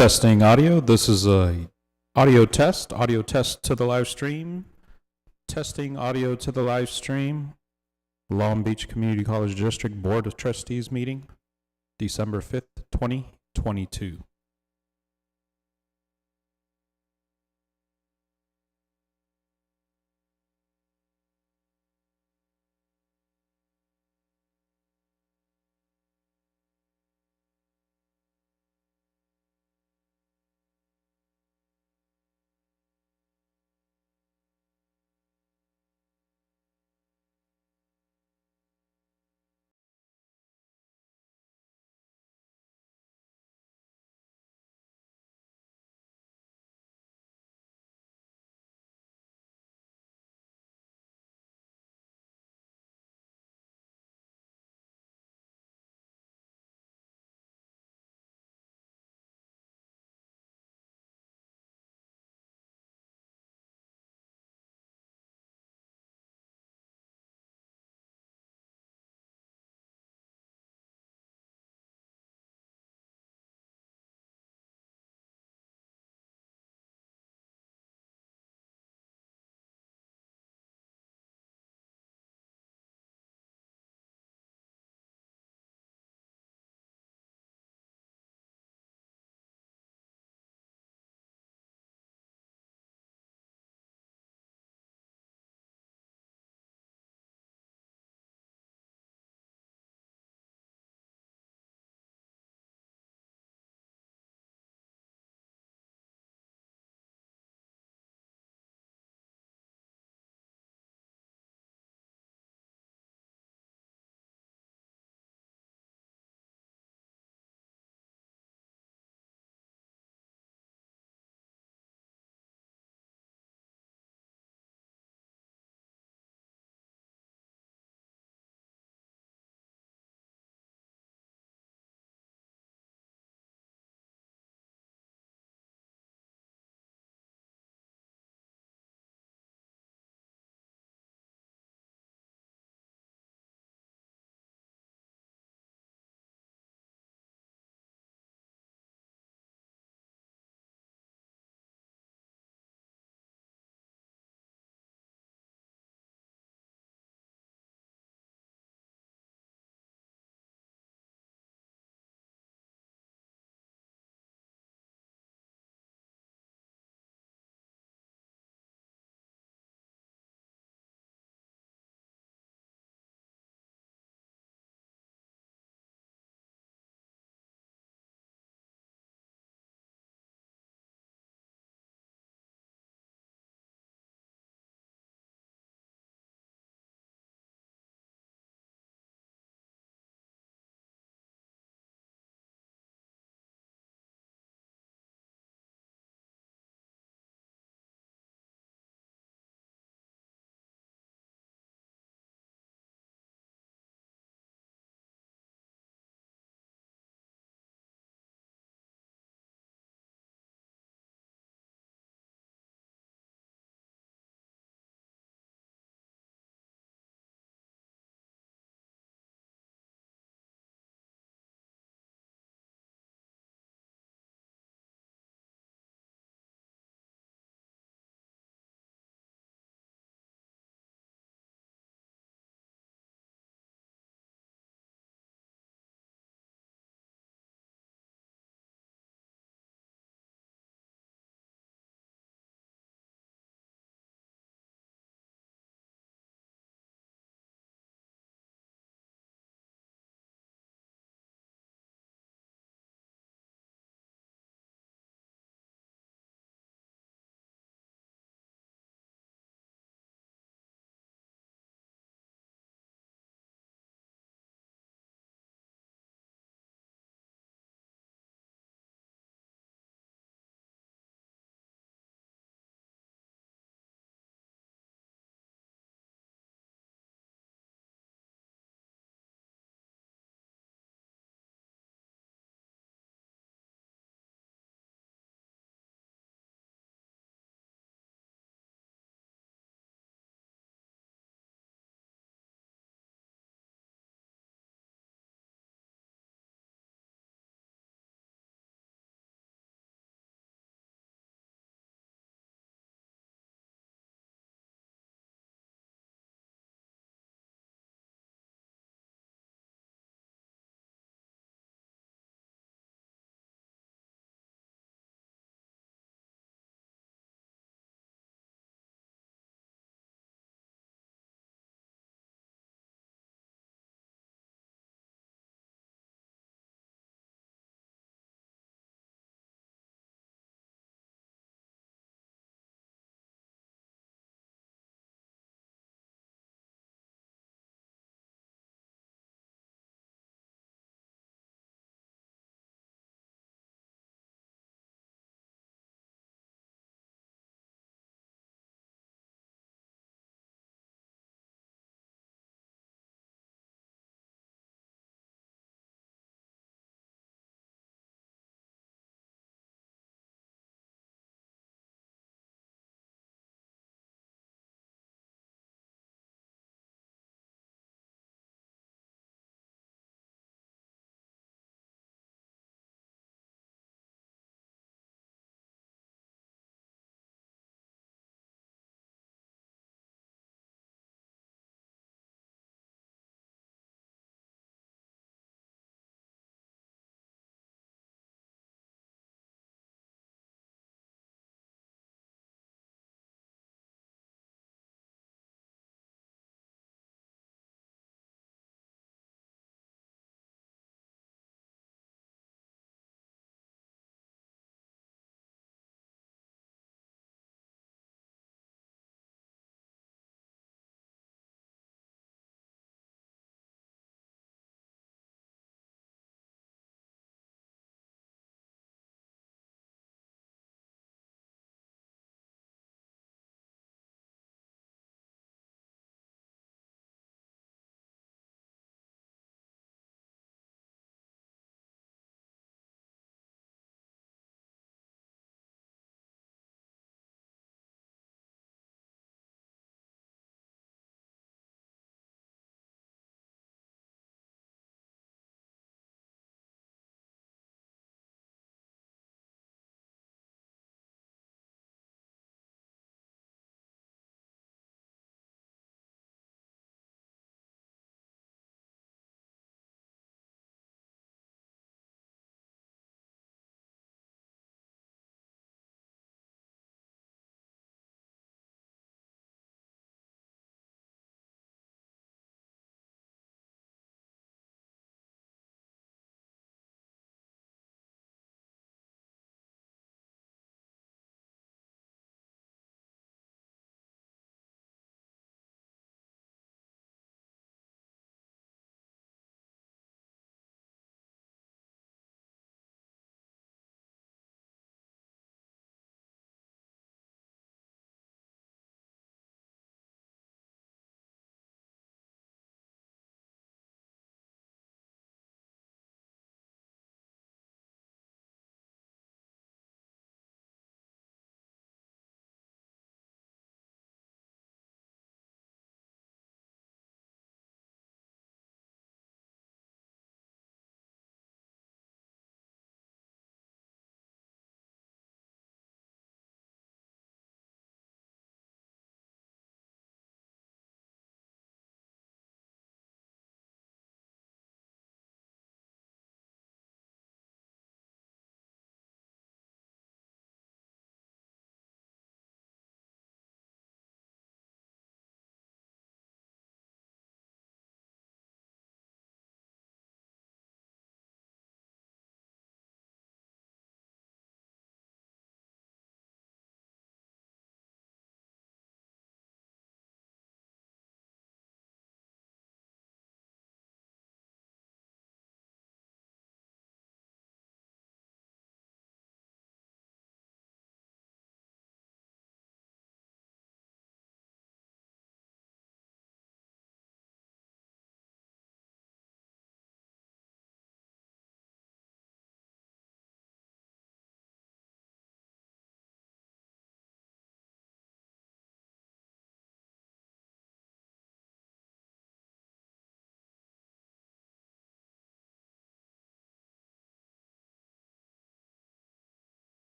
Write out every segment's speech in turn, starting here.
Testing audio. This is a audio test to the live stream. Testing audio to the live stream. Long Beach Community College District Board of Trustees meeting, December 5th, 2022.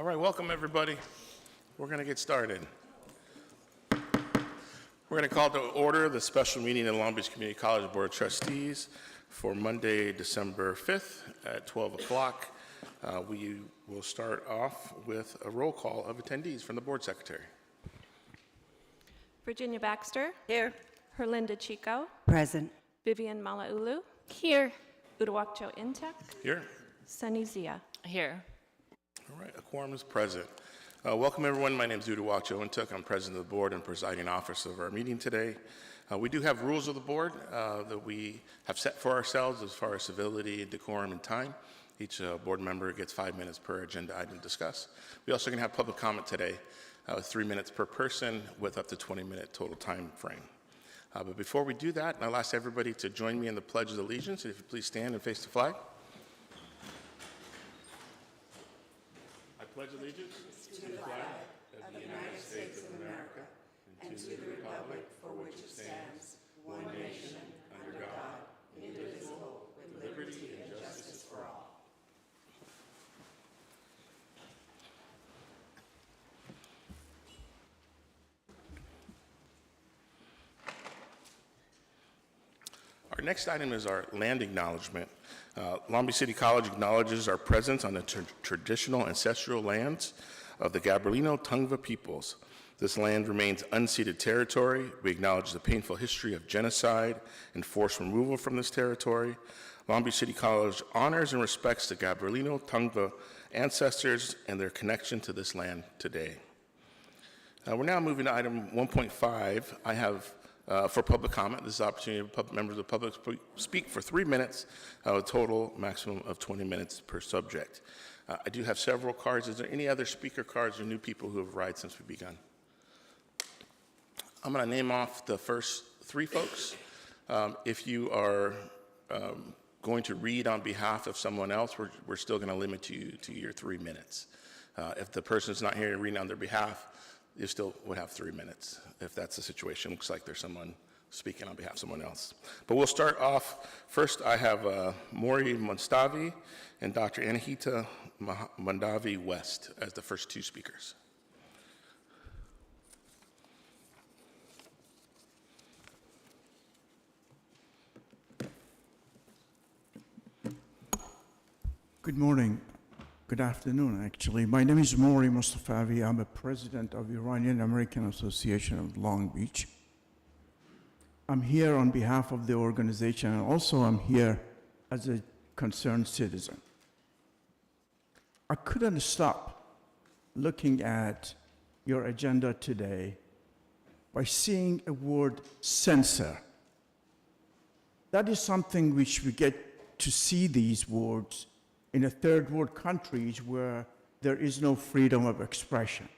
All right, welcome everybody. We're going to get started. We're going to call to order the special meeting of the Long Beach Community College Board of Trustees for Monday, December 5th at 12 o'clock. We will start off with a roll call of attendees from the board secretary. Virginia Baxter. Here. Herlinda Chico. Present. Vivian Malaulu. Here. Uduakjo Intek. Here. Sunny Zia. Here. All right, a quorum is present. Welcome everyone. My name is Uduakjo Intek. I'm president of the board and presiding officer of our meeting today. We do have rules of the board that we have set for ourselves as far as civility, decorum, and time. Each board member gets 5 minutes per agenda item discussed. We also can have public comment today, 3 minutes per person with up to 20-minute total time frame. But before we do that, I'll ask everybody to join me in the Pledge of Allegiance. If you please stand and face the flag. I pledge allegiance to the flag of the United States of America and to the republic for which it stands, one nation, under God, indivisible, with liberty and justice for all. Our next item is our land acknowledgement. Long Beach City College acknowledges our presence on the traditional ancestral lands of the Gabrielino Tongva peoples. This land remains unceded territory. We acknowledge the painful history of genocide and forced removal from this territory. Long Beach City College honors and respects the Gabrielino Tongva ancestors and their connection to this land today. We're now moving to item 1.5. I have for public comment, this is an opportunity for members of the public to speak for 3 minutes, a total maximum of 20 minutes per subject. I do have several cards. Is there any other speaker cards or new people who have arrived since we begun? I'm going to name off the first 3 folks. If you are going to read on behalf of someone else, we're still going to limit you to your 3 minutes. If the person's not here reading on their behalf, you still would have 3 minutes if that's the situation. Looks like there's someone speaking on behalf of someone else. But we'll start off. First, I have Maury Monstavi and Dr. Anahita Mandavi West as the first 2 speakers. Good morning. Good afternoon, actually. My name is Maury Mustafavi. I'm a president of Iranian American Association of Long Beach. I'm here on behalf of the organization, and also I'm here as a concerned citizen. I couldn't stop looking at your agenda today by seeing a word censor. That is something which we get to see these words in a third world countries where there is no freedom of expression.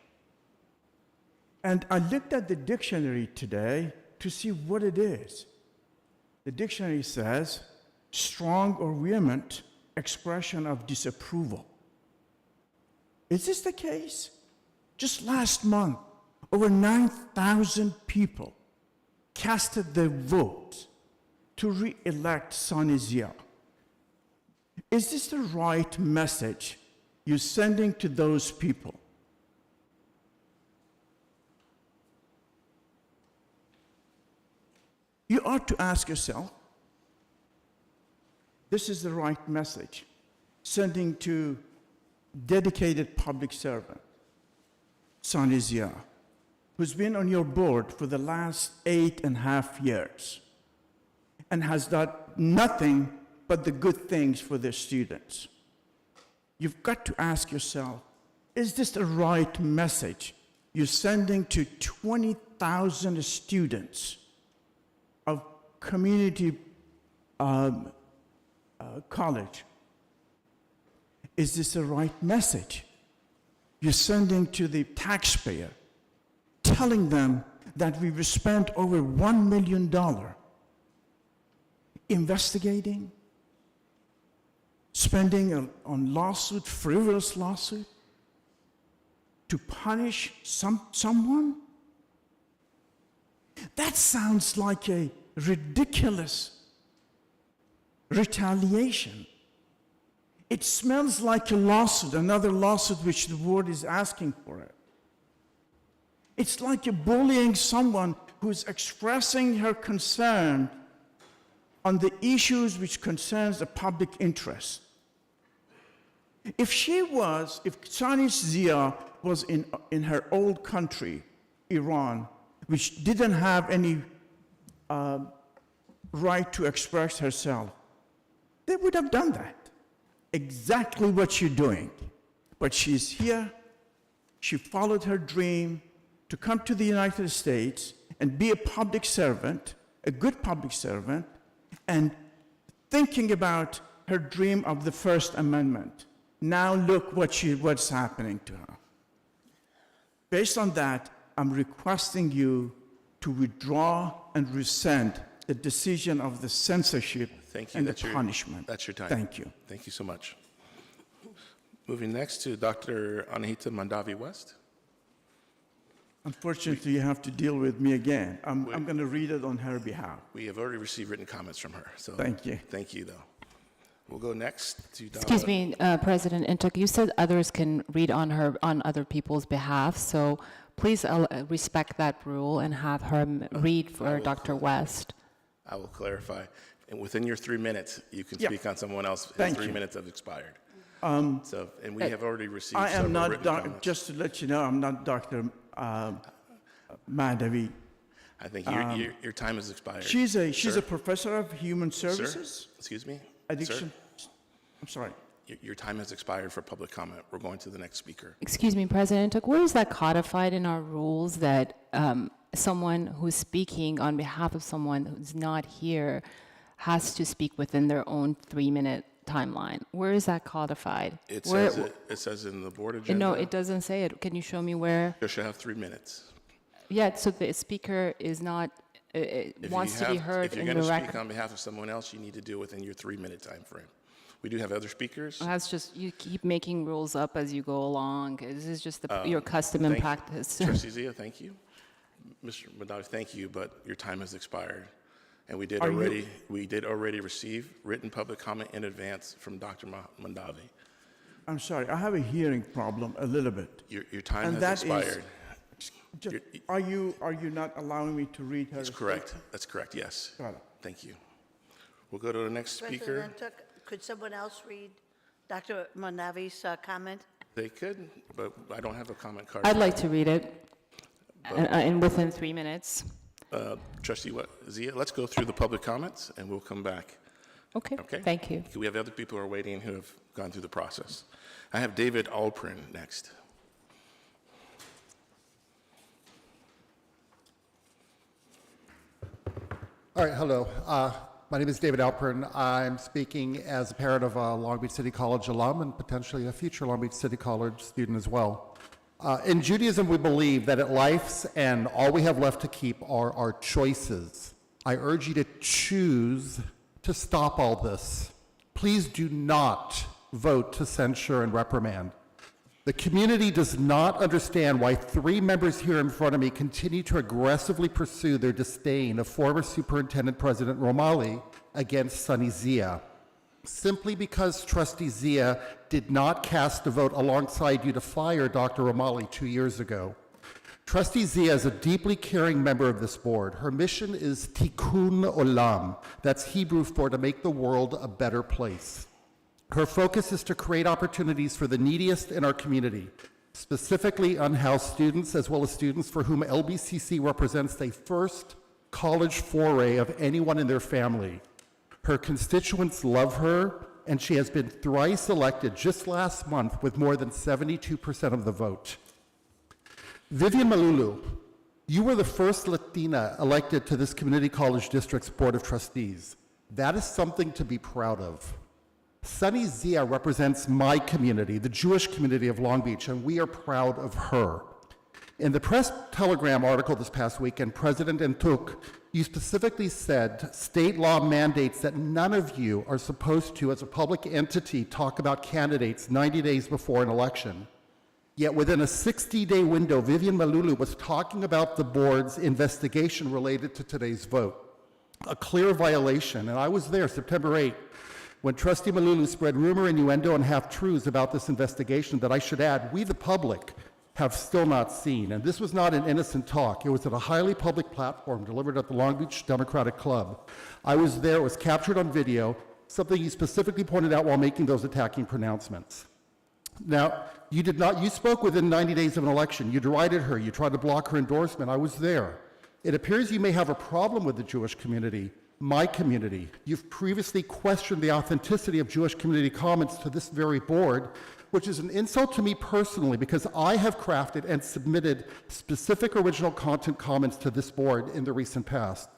And I looked at the dictionary today to see what it is. The dictionary says, strong or vehement expression of disapproval. Is this the case? Just last month, over 9,000 people casted their vote to re-elect Sunny Zia. Is this the right message you're sending to those people? You ought to ask yourself, this is the right message, sending to dedicated public servant, Sunny Zia, who's been on your board for the last 8.5 years and has done nothing but the good things for their students. You've got to ask yourself, is this the right message you're sending to 20,000 students of community college? Is this the right message you're sending to the taxpayer, telling them that we've spent over $1 million investigating, spending on lawsuit, frivolous lawsuit, to punish someone? That sounds like a ridiculous retaliation It smells like a lawsuit, another lawsuit which the board is asking for it. It's like you're bullying someone who's expressing her concern on the issues which concerns the public interest. If Sani Zia was in her old country, Iran, which didn't have any right to express herself, they would have done that. Exactly what you're doing. But she's here, she followed her dream to come to the United States and be a public servant, a good public servant, and thinking about her dream of the First Amendment. Now look what's happening to her. Based on that, I'm requesting you to withdraw and rescind the decision of the censorship Thank you. and the punishment. That's your time. Thank you. Thank you so much. Moving next to Dr. Anahita Mandavi West. Unfortunately, you have to deal with me again. I'm going to read it on her behalf. We have already received written comments from her, so. Thank you. Thank you, though. We'll go next to Donna. Excuse me, President Intuk, you said others can read on other people's behalf, so please respect that rule and have her read for Dr. West. I will clarify. And within your 3 minutes, you can Yeah. speak on someone else. Thank 3 you. minutes have expired. And we have already received I am several not, written comments. just to let you know, I'm not Dr. Madhavi. I think your time has expired. She's a Sir? professor of human Sir? services, Excuse me? addiction. Sir? I'm sorry. Your time has expired for public comment. We're going to the next speaker. Excuse me, President Intuk, where is that codified in our rules that someone who's speaking on behalf of someone who's not here has to speak within their own 3-minute timeline? Where is that codified? It Where- says in the board agenda. No, it doesn't say it. Can you show me where? You should have 3 minutes. Yeah, so the speaker is not, wants to be heard If you're in going the to speak record. on behalf of someone else, you need to do it within your 3-minute time frame. We do have other speakers. That's just, you keep making rules up as you go along. This is just your custom and Thank- practice. Trustee Zia, thank you. Mr. Mandavi, thank you, but your time has expired. And we did already receive written public comment in advance from Dr. Mandavi. I'm sorry, I have a hearing problem a little bit. Your time And has that is- expired. Are you not allowing me to read her? That's correct. That's correct, yes. Got it. Thank you. We'll go to the next speaker. President Took, could someone else read Dr. Manavi's comment? They could, but I don't have a comment card. I'd like to read it, and within 3 minutes. Trustee Zia, let's go through the public comments, and we'll come back. Okay, Okay? thank you. We have other people who are waiting who have gone through the process. I have David Alprin next. All right, hello. My name is David Alpern. I'm speaking as a parent of a Long Beach City College alum and potentially a future Long Beach City College student as well. In Judaism, we believe that at life's end, all we have left to keep are our choices. I urge you to choose to stop all this. Please do not vote to censure and reprimand. The community does not understand why 3 members here in front of me continue to aggressively pursue their disdain of former Superintendent President Romali against Sunny Zia, simply because Trustee Zia did not cast a vote alongside you to fire Dr. Romali 2 years ago. Trustee Zia is a deeply caring member of this board. Her mission is tikkun olam, that's Hebrew for to make the world a better place. Her focus is to create opportunities for the neediest in our community, specifically unhoused students, as well as students for whom LBCC represents the first college foray of anyone in their family. Her constituents love her, and she has been thrice elected just last month with more than 72% of the vote. Vivian Malulu, you were the first Latina elected to this Community College District's Board of Trustees. That is something to be proud of. Sunny Zia represents my community, the Jewish community of Long Beach, and we are proud of her. In the Press Telegram article this past weekend, President Intuk, you specifically said state law mandates that none of you are supposed to, as a public entity, talk about candidates 90 days before an election. Yet within a 60-day window, Vivian Malulu was talking about the board's investigation related to today's vote. A clear violation, and I was there September 8th, when Trustee Malulu spread rumor, innuendo, and half-truths about this investigation that I should add, we the public have still not seen. And this was not an innocent talk. It was at a highly public platform delivered at the Long Beach Democratic Club. I was there, it was captured on video, something you specifically pointed out while making those attacking pronouncements. Now, you spoke within 90 days of an election. You derided her, you tried to block her endorsement. I was there. It appears you may have a problem with the Jewish community, my community. You've previously questioned the authenticity of Jewish community comments to this very board, which is an insult to me personally because I have crafted and submitted specific original content comments to this board in the recent past.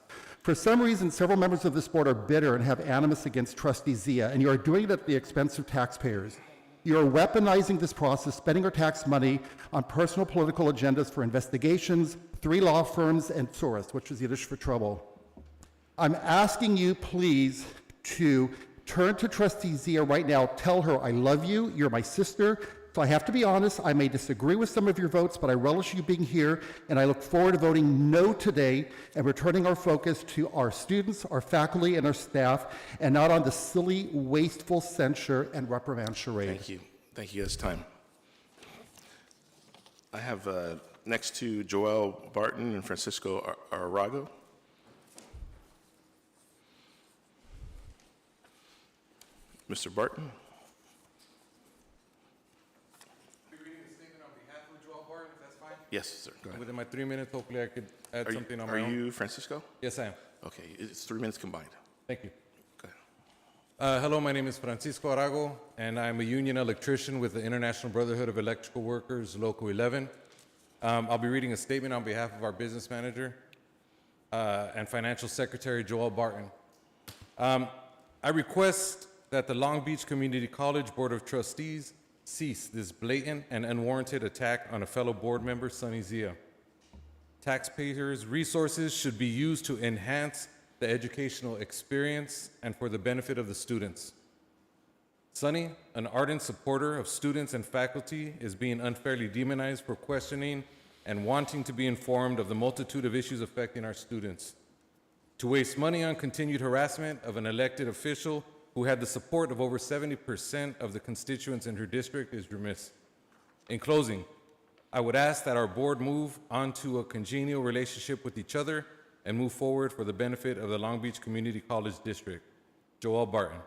For some reason, several members of this board are bitter and have animus against Trustee Zia, and you are doing it at the expense of taxpayers. You are weaponizing this process, spending our tax money on personal political agendas for investigations, 3 law firms, and Soros, which is Yiddish for trouble. I'm asking you, please, to turn to Trustee Zia right now. Tell her, I love you, you're my sister. So I have to be honest, I may disagree with some of your votes, but I relish you being here, and I look forward to voting no today and returning our focus to our students, our faculty, and our staff, and not on the silly, wasteful censure and reprimand charade. Thank you. Thank you. It's time. I have next to Joel Barton and Francisco Arago. Mr. Barton? Yes, sir. Go ahead. Within my 3 minutes, hopefully I could add something on my own. Are you Francisco? Yes, I am. Okay, it's 3 minutes combined. Thank you. Go ahead. Hello, my name is Francisco Arago, and I'm a union electrician with the International Brotherhood of Electrical Workers, Local 11. I'll be reading a statement on behalf of our business manager and financial secretary, Joel Barton. I request that the Long Beach Community College Board of Trustees cease this blatant and unwarranted attack on a fellow board member, Sunny Zia. Taxpayers' resources should be used to enhance the educational experience and for the benefit of the students. Sunny, an ardent supporter of students and faculty, is being unfairly demonized for questioning and wanting to be informed of the multitude of issues affecting our students. To waste money on continued harassment of an elected official who had the support of over 70% of the constituents in her district is remiss. In closing, I would ask that our board move onto a congenial relationship with each other and move forward for the benefit of the Long Beach Community College District. Joel Barton.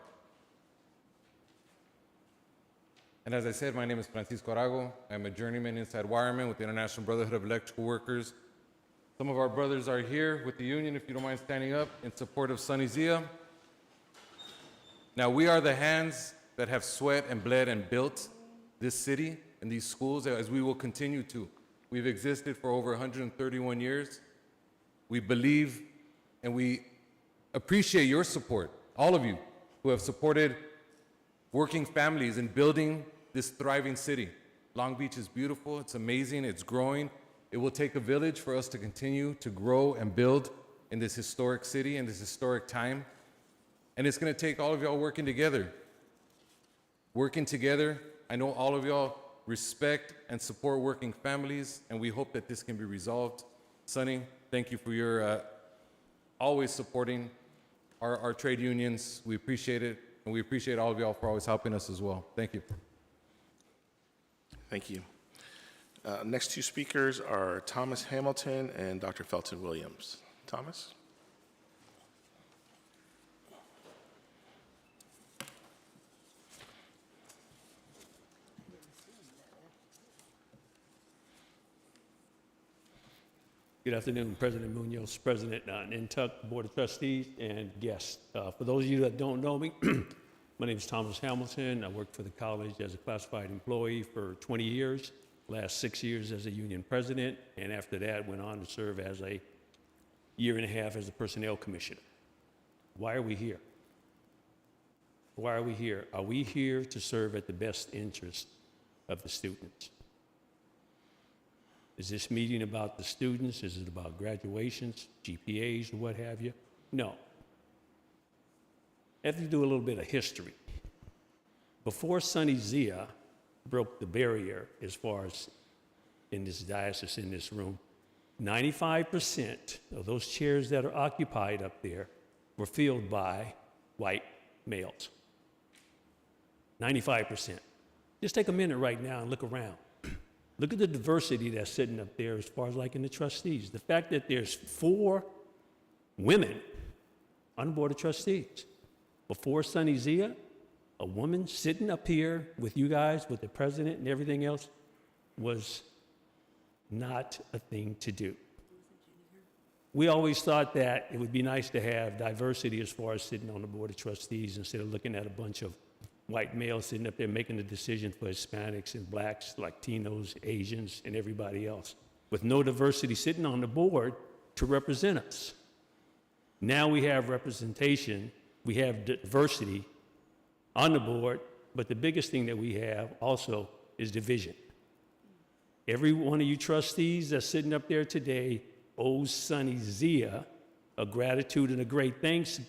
And as I said, my name is Francisco Arago. I'm a journeyman inside wireman with the International Brotherhood of Electrical Workers. Some of our brothers are here with the union, if you don't mind standing up, in support of Sunny Zia. Now, we are the hands that have sweat and bled and built this city and these schools, as we will continue to. We've existed for over 131 years. We believe and we appreciate your support, all of you who have supported working families in building this thriving city. Long Beach is beautiful, it's amazing, it's growing. It will take a village for us to continue to grow and build in this historic city, in this historic time. And it's going to take all of y'all working together. Working together. I know all of y'all respect and support working families, and we hope that this can be resolved. Sunny, thank you for your always supporting our trade unions. We appreciate it, and we appreciate all of y'all for always helping us as well. Thank you. Thank you. Next 2 speakers are Thomas Hamilton and Dr. Felton Williams. Thomas? Good afternoon, President Munoz, President Nantucket Board of Trustees, and guests. For those of you that don't know me, my name is Thomas Hamilton. I worked for the college as a classified employee for 20 years, last 6 years as a union president, and after that went on to serve as a 1.5 years as a personnel commissioner. Why are we here? Why are we here? Are we here to serve at the best interest of the students? Is this meeting about the students? Is it about graduations, GPAs, or what have you? No. I have to do a little bit of history. Before Sunny Zia broke the barrier, as far as in this diocese, in this room, 95% of those chairs that are occupied up there were filled by white males. 95%. Just take a minute right now and look around. Look at the diversity that's sitting up there as far as like in the trustees. The fact that there's 4 women on the board of trustees. Before Sunny Zia, a woman sitting up here with you guys, with the president and everything else, was not a thing to do. We always thought that it would be nice to have diversity as far as sitting on the board of trustees instead of looking at a bunch of white males sitting up there making the decision for Hispanics and blacks, Latinos, Asians, and everybody else, with no diversity sitting on the board to represent us. Now we have representation, we have diversity on the board, but the biggest thing that we have also is division. Every one of you trustees that's sitting up there today owes Sunny Zia a gratitude and a great thanks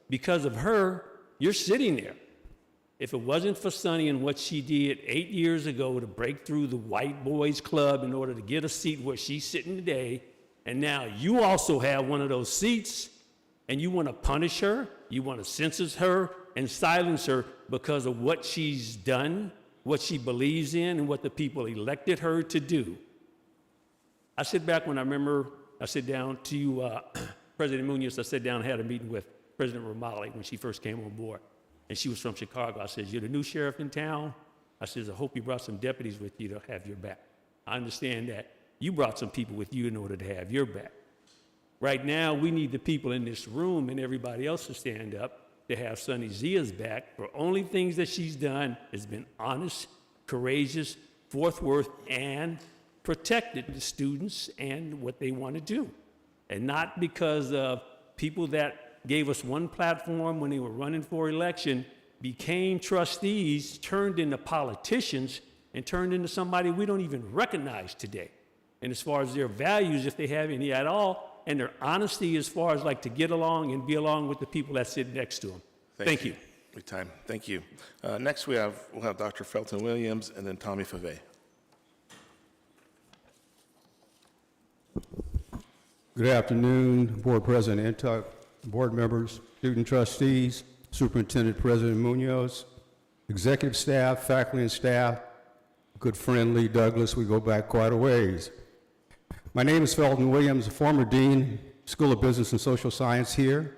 because of her, you're sitting there. If it wasn't for Sunny and what she did 8 years ago to break through the white boys club in order to get a seat where she's sitting today, and now you also have one of those seats, and you want to punish her, you want to censor her and silence her because of what she's done, what she believes in, and what the people elected her to do. I sit back when I sit down to President Munoz, I sat down and had a meeting with President Romali when she first came on board. And she was from Chicago. I said, you're the new sheriff in town. I said, I hope you brought some deputies with you to have your back. I understand that you brought some people with you in order to have your back. Right now, we need the people in this room and everybody else to stand up to have Sunny Zia's back. For only things that she's done has been honest, courageous, forthwith, and protected the students and what they want to do. And not because of people that gave us one platform when they were running for election, became trustees, turned into politicians, and turned into somebody we don't even recognize today. And as far as their values, if they have any at all, and their honesty as far as like to get along and be along with the people that sit next to them. Thank you. Good time. Thank you. Next, we'll have Dr. Felton Williams and then Tommy Fave. Good afternoon, Board President Intuck, board members, student trustees, Superintendent President Munoz, executive staff, faculty and staff, good friend Lee Douglas. We go back quite a ways. My name is Felton Williams, former Dean, School of Business and Social Science here,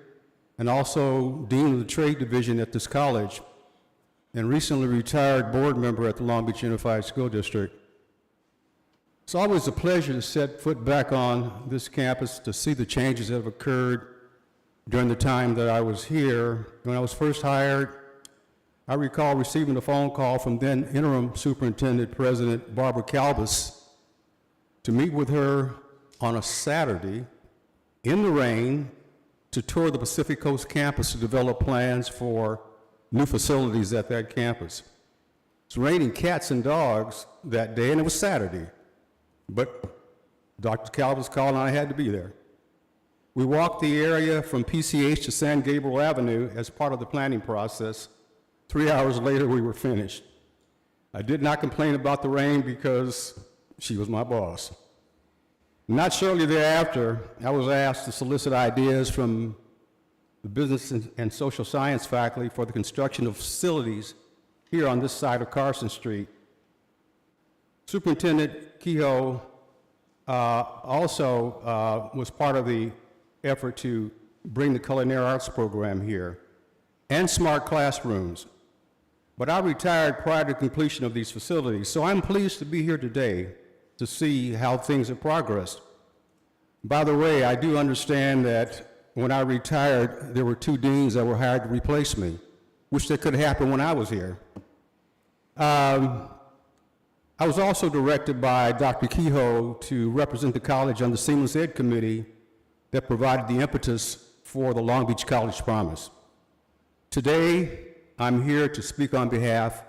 and also Dean of the Trade Division at this college, and recently retired board member at the Long Beach Unified School District. It's always a pleasure to set foot back on this campus to see the changes that have occurred during the time that I was here. When I was first hired, I recall receiving a phone call from then interim Superintendent President Barbara Calbus to meet with her on a Saturday in the rain to tour the Pacific Coast campus to develop plans for new facilities at that campus. It was raining cats and dogs that day, and it was Saturday. But Dr. Calbus called and I had to be there. We walked the area from PCH to San Gabriel Avenue as part of the planning process. 3 hours later, we were finished. I did not complain about the rain because she was my boss. Not shortly thereafter, I was asked to solicit ideas from the business and social science faculty for the construction of facilities here on this side of Carson Street. Superintendent Kehoe also was part of the effort to bring the culinary arts program here and smart classrooms. But I retired prior to completion of these facilities, so I'm pleased to be here today to see how things have progressed. By the way, I do understand that when I retired, there were 2 deans that were hired to replace me, which that could happen when I was here. I was also directed by Dr. Kehoe to represent the college on the Seamless Ed Committee that provided the impetus for the Long Beach College Promise. Today, I'm here to speak on behalf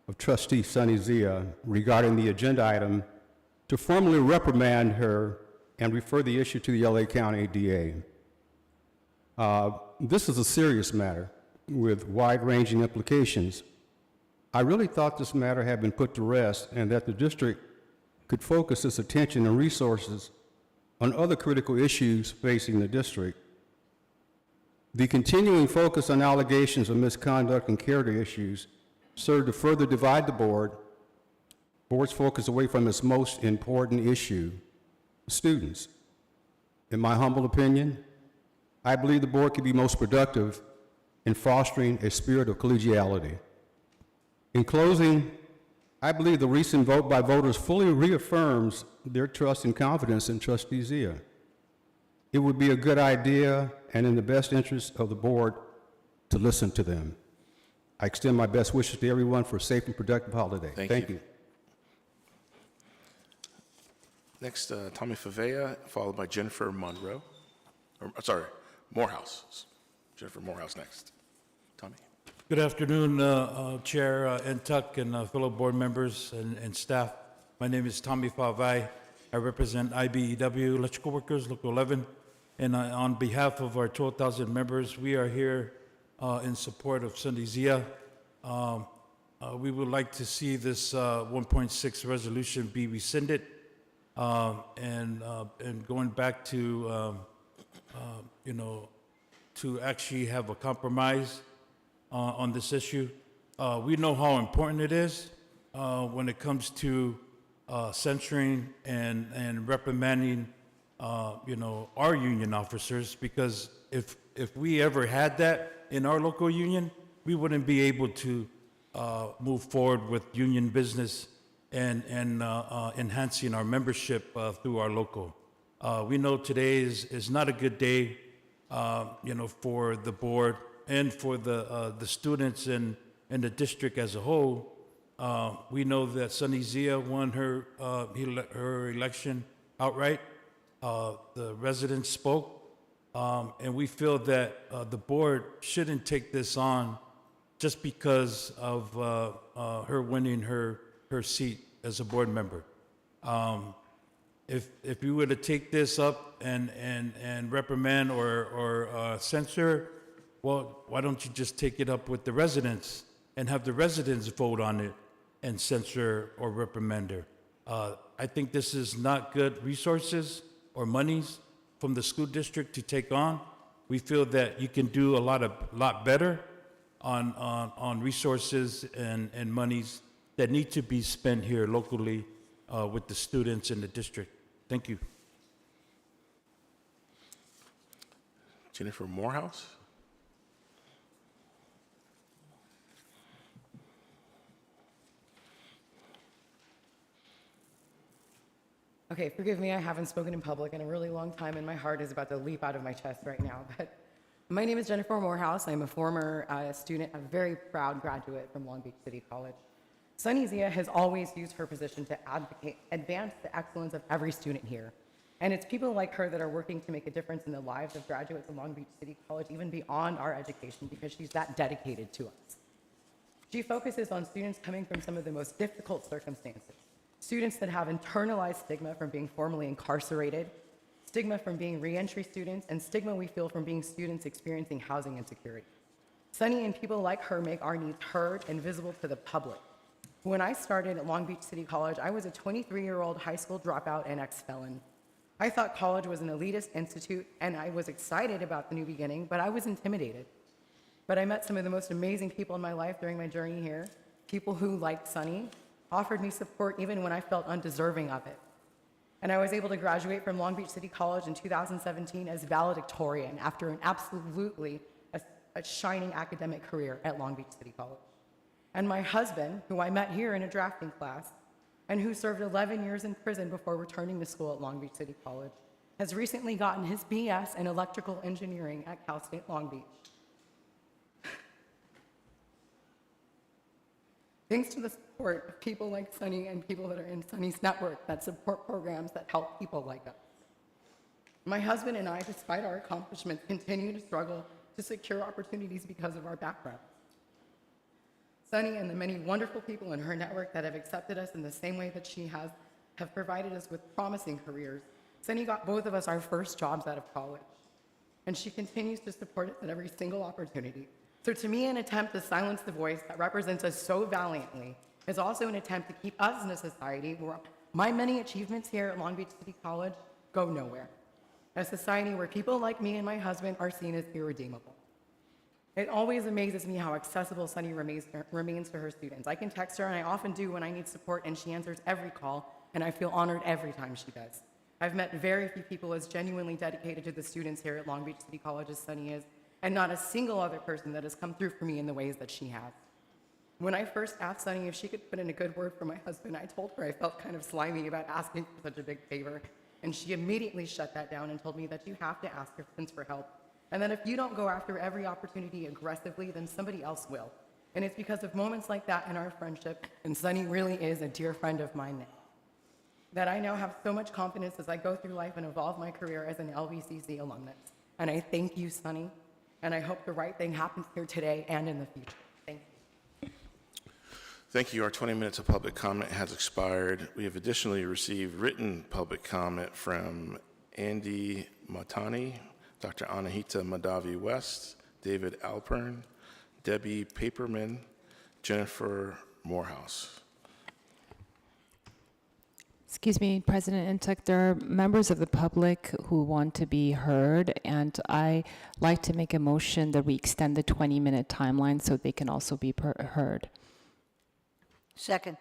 of Trustee Sunny Zia regarding the agenda item to formally reprimand her and refer the issue to the LA County DA. This is a serious matter with wide-ranging implications. I really thought this matter had been put to rest and that the district could focus its attention and resources on other critical issues facing the district. The continuing focus on allegations of misconduct and character issues serve to further divide the board's focus away from its most important issue, students. In my humble opinion, I believe the board can be most productive in fostering a spirit of collegiality. In closing, I believe the recent vote by voters fully reaffirms their trust and confidence in Trustee Zia. It would be a good idea and in the best interest of the board to listen to them. I extend my best wishes to everyone for a safe and productive holiday. Thank you. Next, Tommy Favea, followed by Jennifer Monroe. Morehouse. Jennifer Morehouse next. Tommy. Good afternoon, Chair Ntuk and fellow board members and staff. My name is Tommy Favai. I represent IBEW, Electrical Workers, Local 11. And on behalf of our 12,000 members, we are here in support of Sunny Zia. We would like to see this 1.6 resolution be rescinded. And going back to, to actually have a compromise on this issue. We know how important it is when it comes to censuring and reprimanding, our union officers, because if we ever had that in our local union, we wouldn't be able to move forward with union business and enhancing our membership through our local. We know today is not a good day, for the board and for the students in the district as a whole. We know that Sunny Zia won her election outright. The residents spoke, and we feel that the board shouldn't take this on just because of her winning her seat as a board member. If you were to take this up and reprimand or censor, well, why don't you just take it up with the residents and have the residents vote on it and censor or reprimand her? I think this is not good resources or monies from the school district to take on. We feel that you can do a lot better on resources and monies that need to be spent here locally with the students in the district. Thank you. Jennifer Morehouse. Okay, forgive me, I haven't spoken in public in a really long time, and my heart is about to leap out of my chest right now. But my name is Jennifer Morehouse. I'm a former student, a very proud graduate from Long Beach City College. Sunny Zia has always used her position to advance the excellence of every student here. And it's people like her that are working to make a difference in the lives of graduates of Long Beach City College, even beyond our education, because she's that dedicated to us. She focuses on students coming from some of the most difficult circumstances. Students that have internalized stigma from being formally incarcerated, stigma from being reentry students, and stigma we feel from being students experiencing housing insecurity. Sunny and people like her make our needs heard and visible to the public. When I started at Long Beach City College, I was a 23-year-old high school dropout and ex-felon. I thought college was an elitist institute, and I was excited about the new beginning, but I was intimidated. But I met some of the most amazing people in my life during my journey here, people who, like Sunny, offered me support even when I felt undeserving of it. And I was able to graduate from Long Beach City College in 2017 as valedictorian after an absolutely a shining academic career at Long Beach City College. And my husband, who I met here in a drafting class, and who served 11 years in prison before returning to school at Long Beach City College, has recently gotten his BS in electrical engineering at Cal State Long Beach. Thanks to the support of people like Sunny and people that are in Sunny's network that support programs that help people like us. My husband and I, despite our accomplishments, continue to struggle to secure opportunities because of our background. Sunny and the many wonderful people in her network that have accepted us in the same way that she has have provided us with promising careers. Sunny got both of us our first jobs out of college, and she continues to support us at every single opportunity. So to me, an attempt to silence the voice that represents us so valiantly is also an attempt to keep us in a society where my many achievements here at Long Beach City College go nowhere. A society where people like me and my husband are seen as irredeemable. It always amazes me how accessible Sunny remains to her students. I can text her, and I often do when I need support, and she answers every call, and I feel honored every time she does. I've met very few people as genuinely dedicated to the students here at Long Beach City College as Sunny is, and not a single other person that has come through for me in the ways that she has. When I first asked Sunny if she could put in a good word for my husband, I told her I felt kind of slimy about asking for such a big favor, and she immediately shut that down and told me that you have to ask your friends for help, and that if you don't go after every opportunity aggressively, then somebody else will. And it's because of moments like that in our friendship, and Sunny really is a dear friend of mine now, that I now have so much confidence as I go through life and evolve my career as an LBCC alumnus. And I thank you, Sunny, and I hope the right thing happens here today and in the future. Thank you. Thank you. Our 20 minutes of public comment has expired. We have additionally received written public comment from Andy Matani, Dr. Anahita Madavi West, David Alpern, Debbie Paperman, Jennifer Morehouse. Excuse me, President Intuck, there are members of the public who want to be heard, and I like to make a motion that we extend the 20-minute timeline so they can also be heard. Second.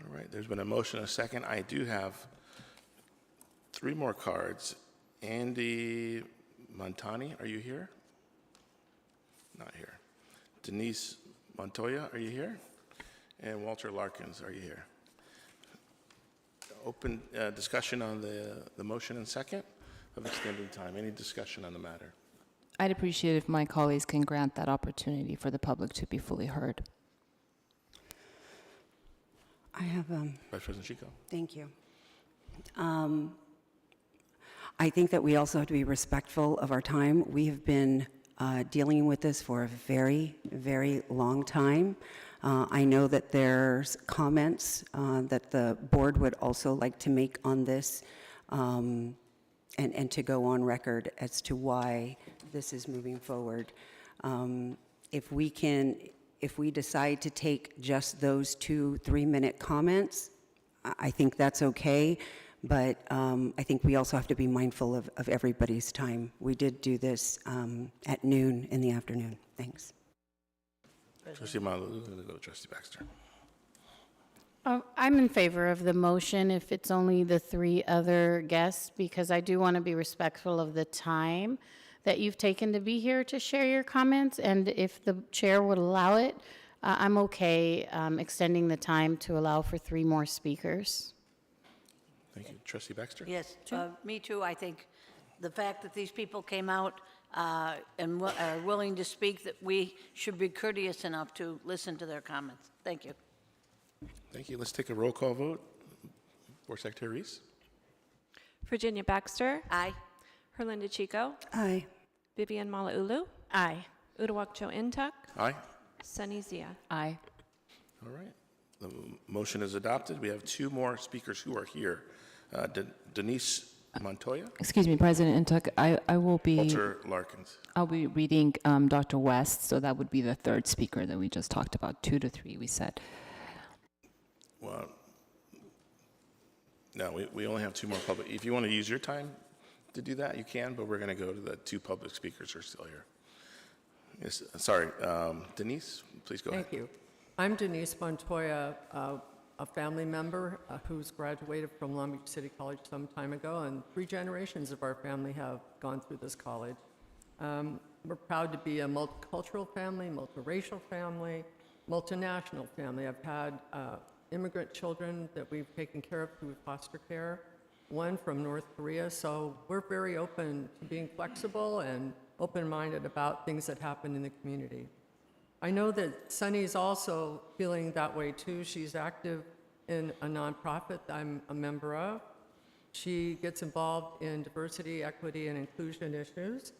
All right, there's been a motion, a second. I do have 3 more cards. Andy Montani, are you here? Not here. Denise Montoya, are you here? And Walter Larkins, are you here? Open discussion on the motion and second of extending time. Any discussion on the matter? I'd appreciate if my colleagues can grant that opportunity for the public to be fully heard. I have, Vice President Chico. thank you. I think that we also have to be respectful of our time. We have been dealing with this for a very, very long time. I know that there's comments that the board would also like to make on this and to go on record as to why this is moving forward. If we decide to take just those 2 3-minute comments, I think that's okay. But I think we also have to be mindful of everybody's time. We did do this at noon in the afternoon. Thanks. Trustee Malauulu, and then go to Trustee Baxter. I'm in favor of the motion if it's only the 3 other guests, because I do want to be respectful of the time that you've taken to be here to share your comments. And if the chair would allow it, I'm okay extending the time to allow for 3 more speakers. Thank you. Trustee Baxter? Yes, me too. I think the fact that these people came out and are willing to speak, that we should be courteous enough to listen to their comments. Thank you. Thank you. Let's take a roll call vote. Board Secretary Reese? Virginia Baxter. Aye. Herlinda Chico. Aye. Vivian Malauulu. Aye. Uduak-Joe Intuck. Aye. Sunny Zia. Aye. All right. The motion is adopted. We have 2 more speakers who are here. Denise Montoya, Excuse me, President Intuck, I will be... Walter Larkins. I'll be reading Dr. West, so that would be the 3rd speaker that we just talked about. 2 to 3, we said. Well, no, we only have 2 more public. If you want to use your time to do that, you can, but we're going to go to the 2 public speakers who are still here. Yes, sorry, Denise, please go ahead. Thank you. I'm Denise Montoya, a family member who's graduated from Long Beach City College some time ago, and 3 generations of our family have gone through this college. We're proud to be a multicultural family, multiracial family, multinational family. I've had immigrant children that we've taken care of through foster care, 1 from North Korea, so we're very open to being flexible and open-minded about things that happen in the community. I know that Sunny's also feeling that way too. She's active in a nonprofit that I'm a member of. She gets involved in diversity, equity, and inclusion issues.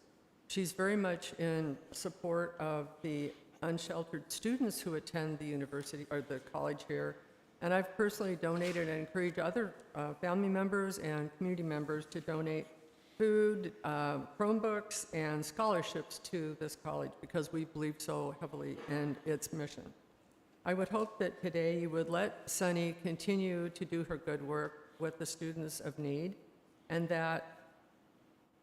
She's very much in support of the unsheltered students who attend the university or the college here. And I've personally donated and encouraged other family members and community members to donate food, Chromebooks, and scholarships to this college because we believe so heavily in its mission. I would hope that today you would let Sunny continue to do her good work with the students of need, and that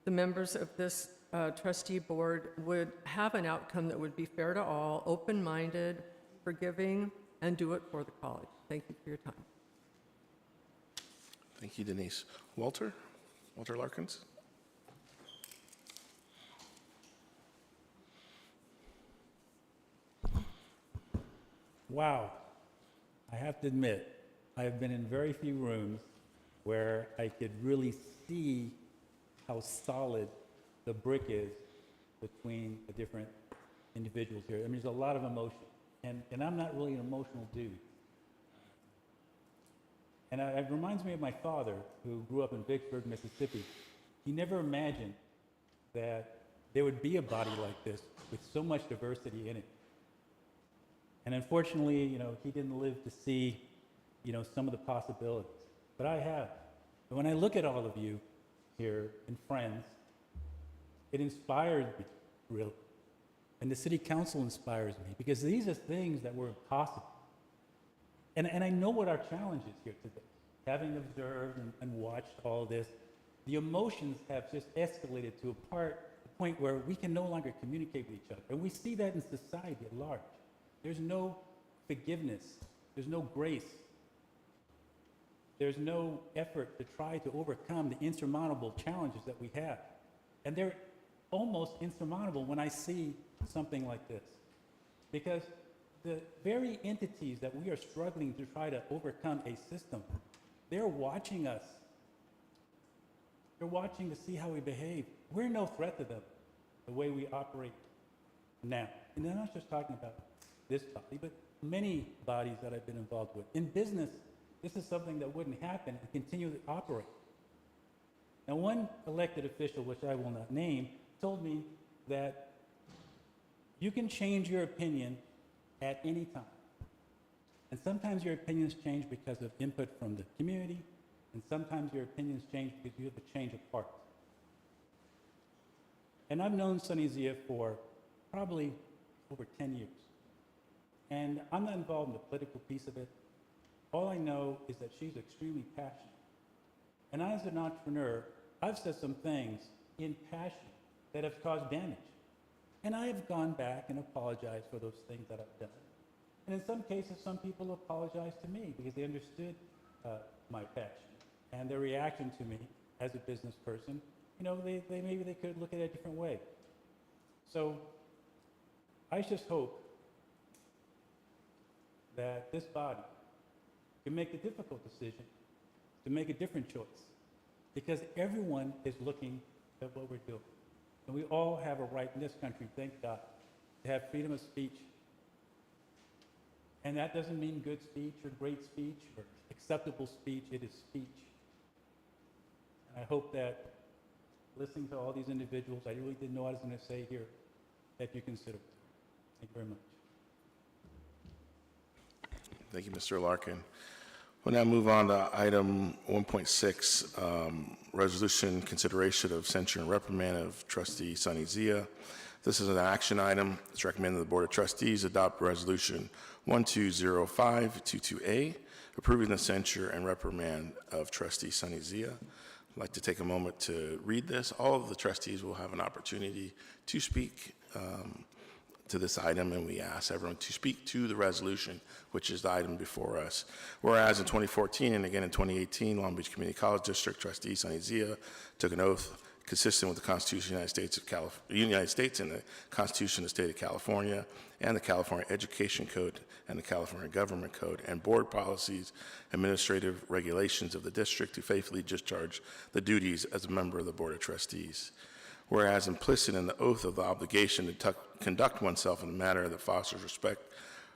the members of this trustee board would have an outcome that would be fair to all, open-minded, forgiving, and do it for the college. Thank you for your time. Thank you, Denise. Walter Larkins? Wow. I have to admit, I have been in very few rooms where I could really see how solid the brick is between the different individuals here. I mean, there's a lot of emotion, and I'm not really an emotional dude. And it reminds me of my father, who grew up in Vicksburg, Mississippi. He never imagined that there would be a body like this with so much diversity in it. And unfortunately, he didn't live to see, some of the possibilities. But I have. And when I look at all of you here and friends, it inspires me, really. And the city council inspires me, because these are things that were impossible. And I know what our challenge is here today. Having observed and watched all this, the emotions have just escalated to a point where we can no longer communicate with each other. And we see that in society at large. There's no forgiveness. There's no grace. There's no effort to try to overcome the insurmountable challenges that we have. And they're almost insurmountable when I see something like this. Because the very entities that we are struggling to try to overcome a system, they're watching us. They're watching to see how we behave. We're no threat to them, the way we operate now. And I'm not just talking about this body, but many bodies that I've been involved with. In business, this is something that wouldn't happen and continue to operate. Now, one elected official, which I will not name, told me that you can change your opinion at any time. And sometimes your opinions change because of input from the community, and sometimes your opinions change because you have a change of heart. And I've known Sunny Zia for probably over 10 years. And I'm not involved in the political piece of it. All I know is that she's extremely passionate. And as an entrepreneur, I've said some things in passion that have caused damage. And I have gone back and apologized for those things that I've done. And in some cases, some people apologize to me because they understood my passion and their reaction to me as a business person. Maybe they could look at it a different way. So I just hope that this body can make the difficult decision to make a different choice, because everyone is looking at what we're doing. And we all have a right in this country, thank God, to have freedom of speech. And that doesn't mean good speech or great speech or acceptable speech. It is speech. And I hope that listening to all these individuals, I really didn't know what I was going to say here, that you consider it. Thank you very much. Thank you, Mr. Larkin. We'll now move on to item 1.6, resolution consideration of censure and reprimand of trustee Sunny Zia. This is an action item. It's recommended the Board of Trustees adopt resolution 120522A, approving the censure and reprimand of trustee Sunny Zia. I'd like to take a moment to read this. All of the trustees will have an opportunity to speak to this item, and we ask everyone to speak to the resolution, which is the item before us. Whereas in 2014 and again in 2018, Long Beach Community College District trustee Sunny Zia took an oath consistent with the Constitution of the United States and the Constitution of the State of California and the California Education Code and the California Government Code and board policies, administrative regulations of the district to faithfully discharge the duties as a member of the Board of Trustees. Whereas implicit in the oath of the obligation to conduct oneself in a manner that fosters respect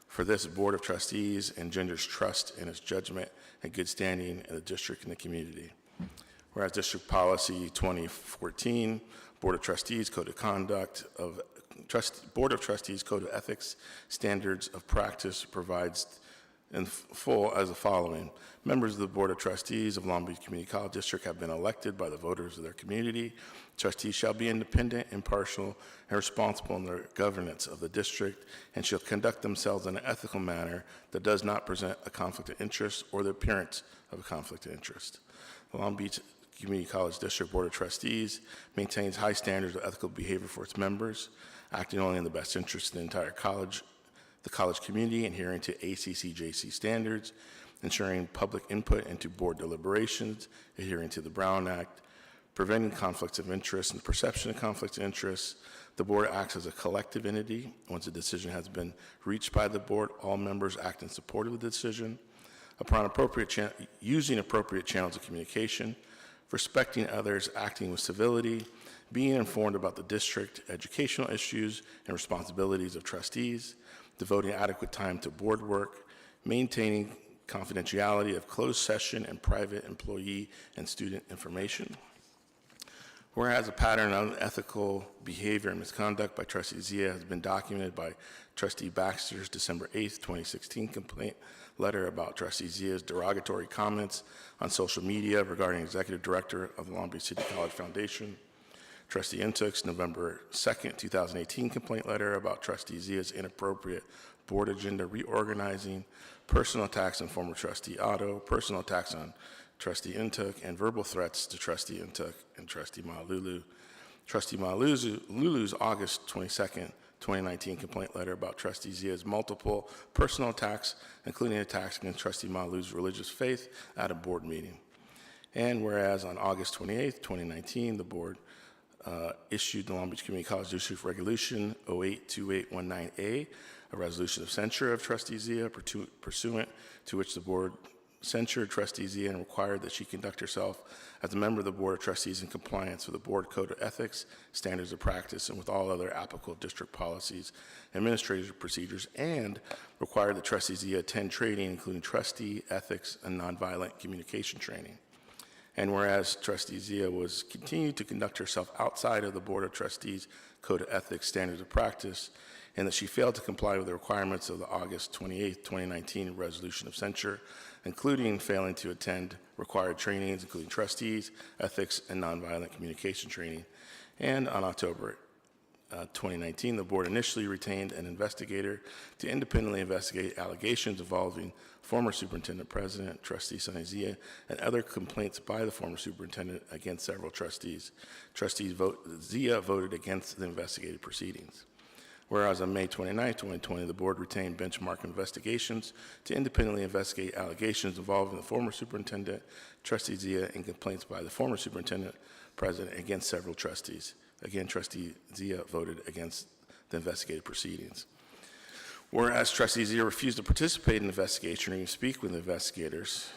for this Board of Trustees engenders trust in its judgment and good standing in the district and the community. Whereas District Policy 2014, Board of Trustees Code of Conduct of Board of Trustees Code of Ethics Standards of Practice provides in full as the following. Members of the Board of Trustees of Long Beach Community College District have been elected by the voters of their community. Trustees shall be independent, impartial, and responsible in their governance of the district and shall conduct themselves in an ethical manner that does not present a conflict of interest or the appearance of a conflict of interest. The Long Beach Community College District Board of Trustees maintains high standards of ethical behavior for its members, acting only in the best interest of the entire college, the college community, adhering to ACCJC standards, ensuring public input into board deliberations, adhering to the Brown Act, preventing conflicts of interest and perception of conflicts of interest. The board acts as a collective entity. Once a decision has been reached by the board, all members act in support of the decision. Upon using appropriate channels of communication, respecting others, acting with civility, being informed about the district educational issues and responsibilities of trustees, devoting adequate time to board work, maintaining confidentiality of closed session and private employee and student information. Whereas a pattern of unethical behavior and misconduct by Trustee Zia has been documented by Trustee Baxter's December 8th, 2016 complaint letter about Trustee Zia's derogatory comments on social media regarding Executive Director of the Long Beach City College Foundation, Trustee Intuk's November 2nd, 2018 complaint letter about Trustee Zia's inappropriate board agenda reorganizing, personal attacks on former Trustee Otto, personal attacks on Trustee Intuk, and verbal threats to Trustee Intuk and Trustee Malulu. Trustee Malulu's August 22nd, 2019 complaint letter about Trustee Zia's multiple personal attacks, including attacks against Trustee Malulu's religious faith at a board meeting. And whereas on August 28th, 2019, the board issued the Long Beach Community College District Resolution 082819A, a resolution of censure of Trustee Zia, pursuant to which the board censured Trustee Zia and required that she conduct herself as a member of the Board of Trustees in compliance with the Board Code of Ethics, Standards of Practice, and with all other applicable district policies, administrative procedures, and required that Trustee Zia attend training, including trustee, ethics, and nonviolent communication training. And whereas Trustee Zia was continued to conduct herself outside of the Board of Trustees Code of Ethics, Standards of Practice, and that she failed to comply with the requirements of the August 28, 2019 resolution of censure, including failing to attend required trainings, including trustees, ethics, and nonviolent communication training. And on October 2019, the board initially retained an investigator to independently investigate allegations involving former superintendent president, Trustee Sunny Zia, and other complaints by the former superintendent against several trustees. Zia voted against the investigative proceedings. Whereas on May 29, 2020, the board retained Benchmark Investigations to independently investigate allegations involving the former superintendent, Trustee Zia, and complaints by the former superintendent president against several trustees. Again, Trustee Zia voted against the investigative proceedings. Whereas Trustee Zia refused to participate in the investigation or even speak with investigators,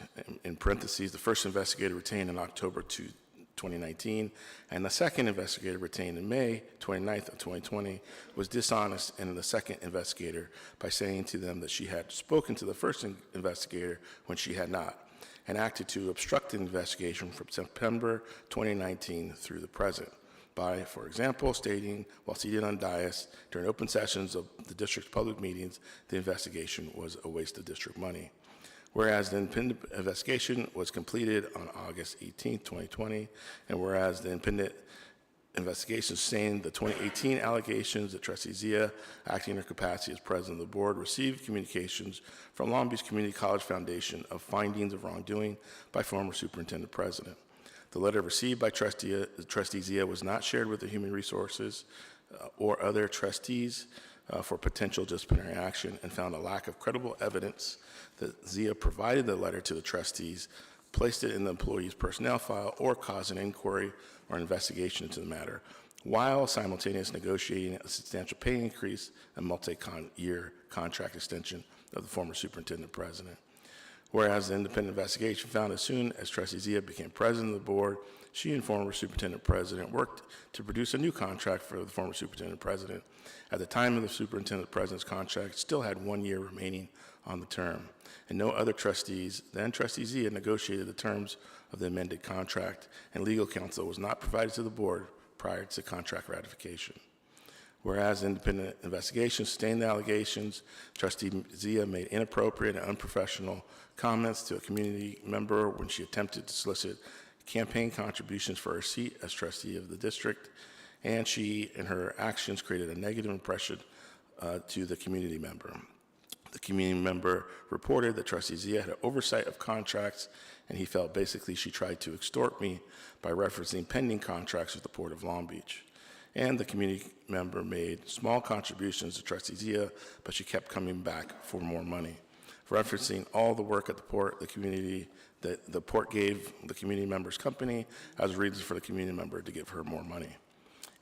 in parentheses, the first investigator retained in October 2019, and the second investigator retained in May 29th of 2020 was dishonest in the second investigator by saying to them that she had spoken to the first investigator when she had not, and acted to obstruct the investigation from September 2019 through the present by, for example, stating while seated on dais during open sessions of the district's public meetings, the investigation was a waste of district money. Whereas the independent investigation was completed on August 18, 2020, and whereas the independent investigation sustained the 2018 allegations that Trustee Zia, acting in her capacity as president of the board, received communications from Long Beach Community College Foundation of findings of wrongdoing by former superintendent president. The letter received by Trustee Zia was not shared with the Human Resources or other trustees for potential disciplinary action, and found a lack of credible evidence that Zia provided the letter to the trustees, placed it in the employee's personnel file, or caused an inquiry or investigation into the matter, while simultaneously negotiating a substantial pay increase and multi-year contract extension of the former superintendent president. Whereas the independent investigation found as soon as Trustee Zia became president of the board, she and former superintendent president worked to produce a new contract for the former superintendent president. At the time of the superintendent president's contract, still had 1 year remaining on the term, and no other trustees than Trustee Zia negotiated the terms of the amended contract, and legal counsel was not provided to the board prior to contract ratification. Whereas the independent investigation sustained the allegations, Trustee Zia made inappropriate and unprofessional comments to a community member when she attempted to solicit campaign contributions for her seat as trustee of the district, and she, in her actions, created a negative impression to the community member. The community member reported that Trustee Zia had oversight of contracts, and he felt basically she tried to extort me by referencing pending contracts with the Port of Long Beach. And the community member made small contributions to Trustee Zia, but she kept coming back for more money. Referencing all the work at the port, the port gave the community member's company as reasons for the community member to give her more money.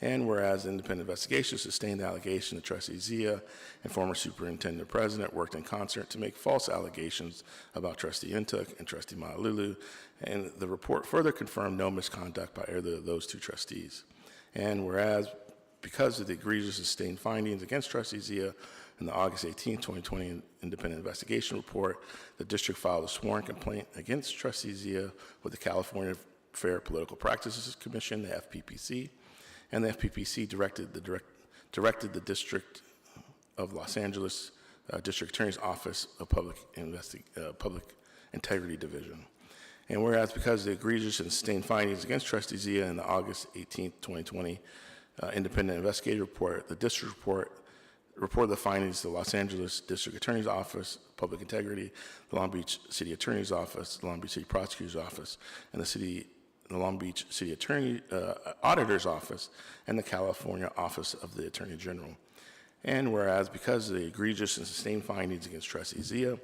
And whereas independent investigation sustained the allegation that Trustee Zia and former superintendent president worked in concert to make false allegations about Trustee Intuk and Trustee Malulu, and the report further confirmed no misconduct by either of those two trustees. And whereas because of the egregious sustained findings against Trustee Zia in the August 18, 2020 independent investigation report, the district filed a sworn complaint against Trustee Zia with the California Fair Political Practices Commission, the FPPC, and the FPPC directed the District of Los Angeles District Attorney's Office of Public Integrity Division. And whereas because of the egregious and sustained findings against Trustee Zia in the August 18, 2020 independent investigative report, the district reported the findings to the Los Angeles District Attorney's Office, Public Integrity, the Long Beach City Attorney's Office, the Long Beach City Prosecutor's Office, and the Long Beach City Attorney Auditor's Office, and the California Office of the Attorney General. And whereas because of the egregious and sustained findings against Trustee Zia,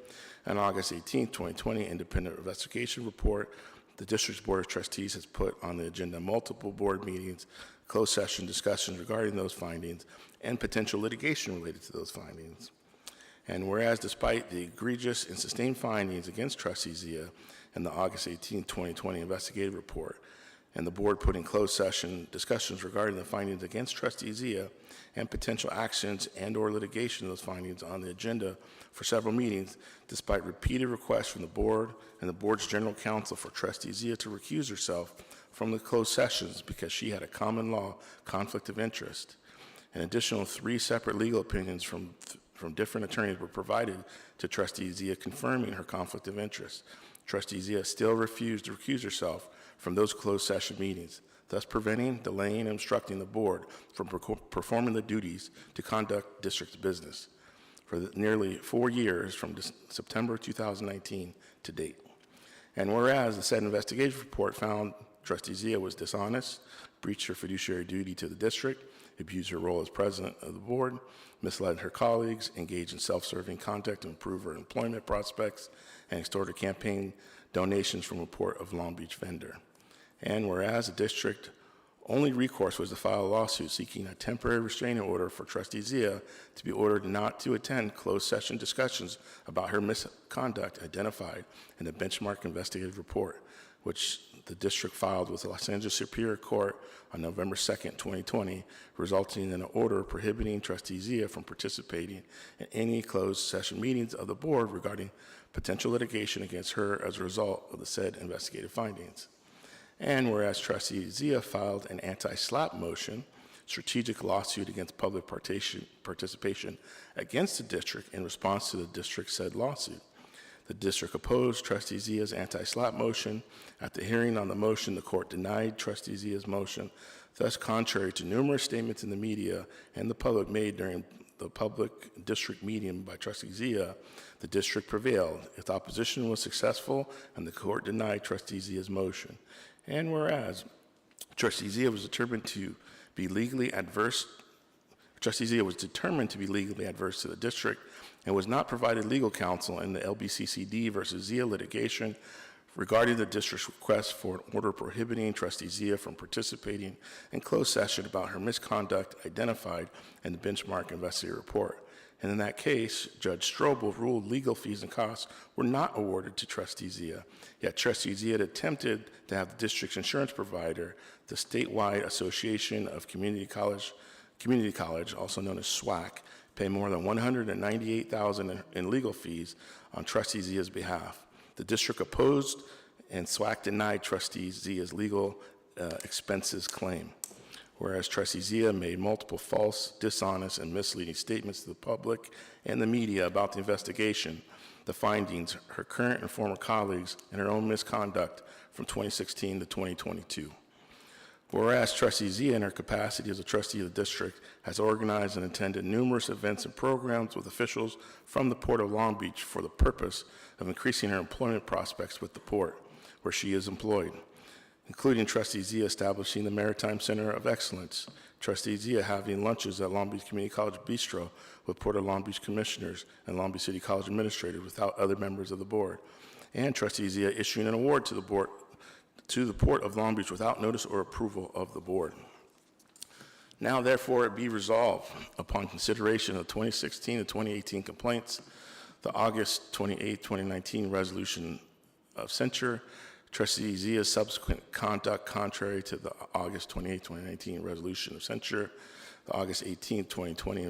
on August 18, 2020 independent investigation report, the district's Board of Trustees has put on the agenda multiple board meetings, closed session discussions regarding those findings, and potential litigation related to those findings. And whereas despite the egregious and sustained findings against Trustee Zia in the August 18, 2020 investigative report, and the board put in closed session discussions regarding the findings against Trustee Zia and potential actions and/or litigation of those findings on the agenda for several meetings, despite repeated requests from the board and the board's general counsel for Trustee Zia to recuse herself from the closed sessions because she had a common law conflict of interest. An additional 3 separate legal opinions from different attorneys were provided to Trustee Zia confirming her conflict of interest. Trustee Zia still refused to recuse herself from those closed session meetings, thus preventing, delaying, and obstructing the board from performing the duties to conduct district business for nearly 4 years from September 2019 to date. And whereas the said investigation report found Trustee Zia was dishonest, breached her fiduciary duty to the district, abused her role as president of the board, misled her colleagues, engaged in self-serving conduct to improve her employment prospects, and extorted campaign donations from a Port of Long Beach vendor. And whereas the district only recourse was to file a lawsuit seeking a temporary restraining order for Trustee Zia to be ordered not to attend closed session discussions about her misconduct identified in the benchmark investigative report, which the district filed with the Los Angeles Superior Court on November 2nd, 2020, resulting in an order prohibiting Trustee Zia from participating in any closed session meetings of the board regarding potential litigation against her as a result of the said investigative findings. And whereas Trustee Zia filed an anti-SLAPP motion, strategic lawsuit against public participation against the district in response to the district's said lawsuit. The district opposed Trustee Zia's anti-SLAPP motion. At the hearing on the motion, the court denied Trustee Zia's motion. Thus, contrary to numerous statements in the media and the public made during the public district meeting by Trustee Zia, the district prevailed. Its opposition was successful, and the court denied Trustee Zia's motion. And whereas Trustee Zia was determined to be legally adverse to the district and was not provided legal counsel in the LBCCD versus Zia litigation regarding the district's request for an order prohibiting Trustee Zia from participating in closed session about her misconduct identified in the benchmark investigative report. And in that case, Judge Strobel ruled legal fees and costs were not awarded to Trustee Zia. Yet Trustee Zia had attempted to have the district's insurance provider, the Statewide Association of Community College, also known as SWAC, pay more than $198,000 in legal fees on Trustee Zia's behalf. The district opposed, and SWAC denied Trustee Zia's legal expenses claim. Whereas Trustee Zia made multiple false, dishonest, and misleading statements to the public and the media about the investigation, the findings, her current and former colleagues, and her own misconduct from 2016 to 2022. Whereas trustee Zia, in her capacity as a trustee of the district, has organized and attended numerous events and programs with officials from the Port of Long Beach for the purpose of increasing her employment prospects with the port, where she is employed, including trustee Zia establishing the Maritime Center of Excellence, trustee Zia having lunches at Long Beach Community College Bistro with Port of Long Beach commissioners and Long Beach City College administrators without other members of the board, and trustee Zia issuing an award to the Port of Long Beach without notice or approval of the board. Now, therefore, it be resolved upon consideration of 2016 and 2018 complaints, the August 28, 2019 resolution of censure, trustee Zia's subsequent conduct contrary to the August 28, 2019 resolution of censure, the August 18, 2020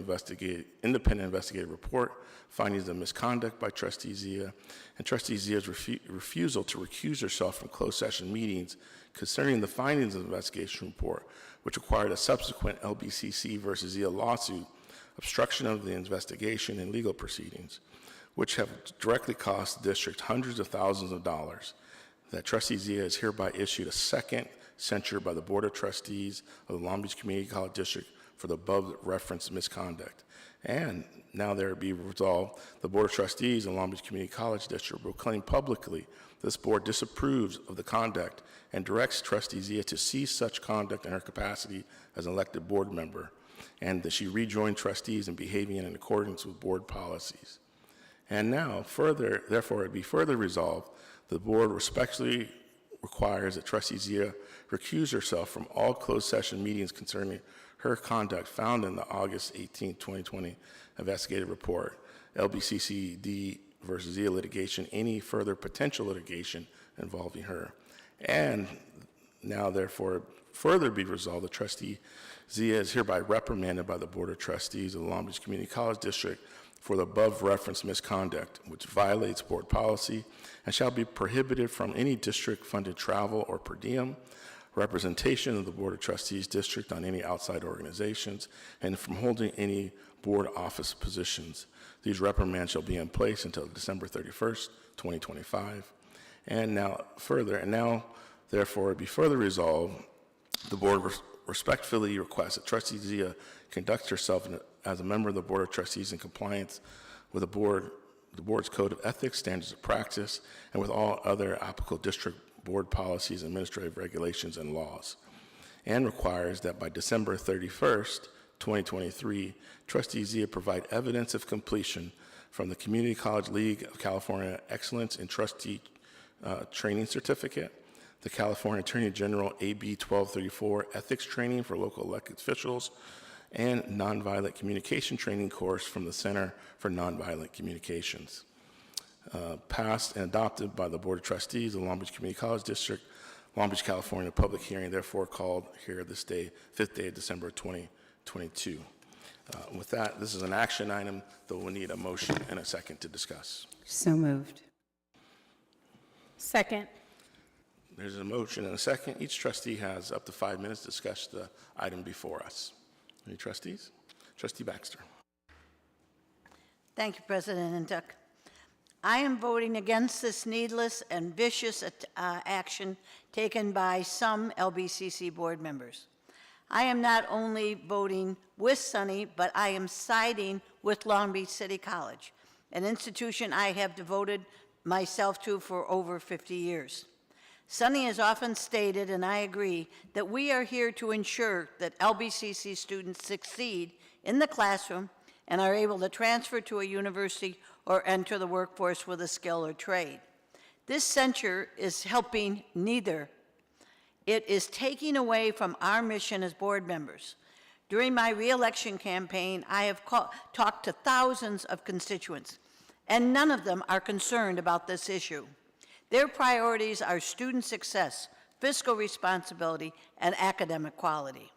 independent investigative report, findings of misconduct by trustee Zia, and trustee Zia's refusal to recuse herself from closed session meetings concerning the findings of the investigation report, which required a subsequent LBCC versus Zia lawsuit, obstruction of the investigation and legal proceedings, which have directly cost the district hundreds of thousands of dollars, that trustee Zia is hereby issued a second censure by the Board of Trustees of the Long Beach Community College District for the above referenced misconduct. And now there be resolved, the Board of Trustees of Long Beach Community College District proclaim publicly this board disapproves of the conduct and directs trustee Zia to cease such conduct in her capacity as an elected board member, and that she rejoin trustees in behaving in accordance with board policies. And now, therefore, it be further resolved, the board respectfully requires that trustee Zia recuse herself from all closed session meetings concerning her conduct found in the August 18, 2020 investigative report, LBCCD versus Zia litigation, any further potential litigation involving her. And now, therefore, further be resolved, the trustee Zia is hereby reprimanded by the Board of Trustees of the Long Beach Community College District for the above referenced misconduct, which violates board policy and shall be prohibited from any district-funded travel or per diem, representation of the Board of Trustees district on any outside organizations, and from holding any board office positions. These reprimands shall be in place until December 31st, 2025. And now, therefore, it be further resolved, the board respectfully requests that trustee Zia conduct herself as a member of the Board of Trustees in compliance with the board's code of ethics, standards of practice, and with all other applicable district board policies, administrative regulations, and laws, and requires that by December 31st, 2023, trustee Zia provide evidence of completion from the Community College League of California Excellence in Trustee Training Certificate, the California Attorney General AB 1234 Ethics Training for Local Elected Officials, and Nonviolent Communication Training course from the Center for Nonviolent Communications. Passed and adopted by the Board of Trustees of the Long Beach Community College District, Long Beach, California. Public hearing therefore called here this day, 5th day of December 2022. With that, this is an action item, though we'll need a motion and a second to discuss. So moved. Second. There's a motion and a second. Each trustee has up to 5 minutes to discuss the item before us. Any trustees? Trustee Baxter. Thank you, President Intuck. I am voting against this needless and vicious action taken by some LBCC board members. I am not only voting with Sunny, but I am siding with Long Beach City College, an institution I have devoted myself to for over 50 years. Sunny has often stated, and I agree, that we are here to ensure that LBCC students succeed in the classroom and are able to transfer to a university or enter the workforce with a skill or trade. This censure is helping neither. It is taking away from our mission as board members. During my re-election campaign, I have talked to thousands of constituents, and none of them are concerned about this issue. Their priorities are student success, fiscal responsibility, and academic quality.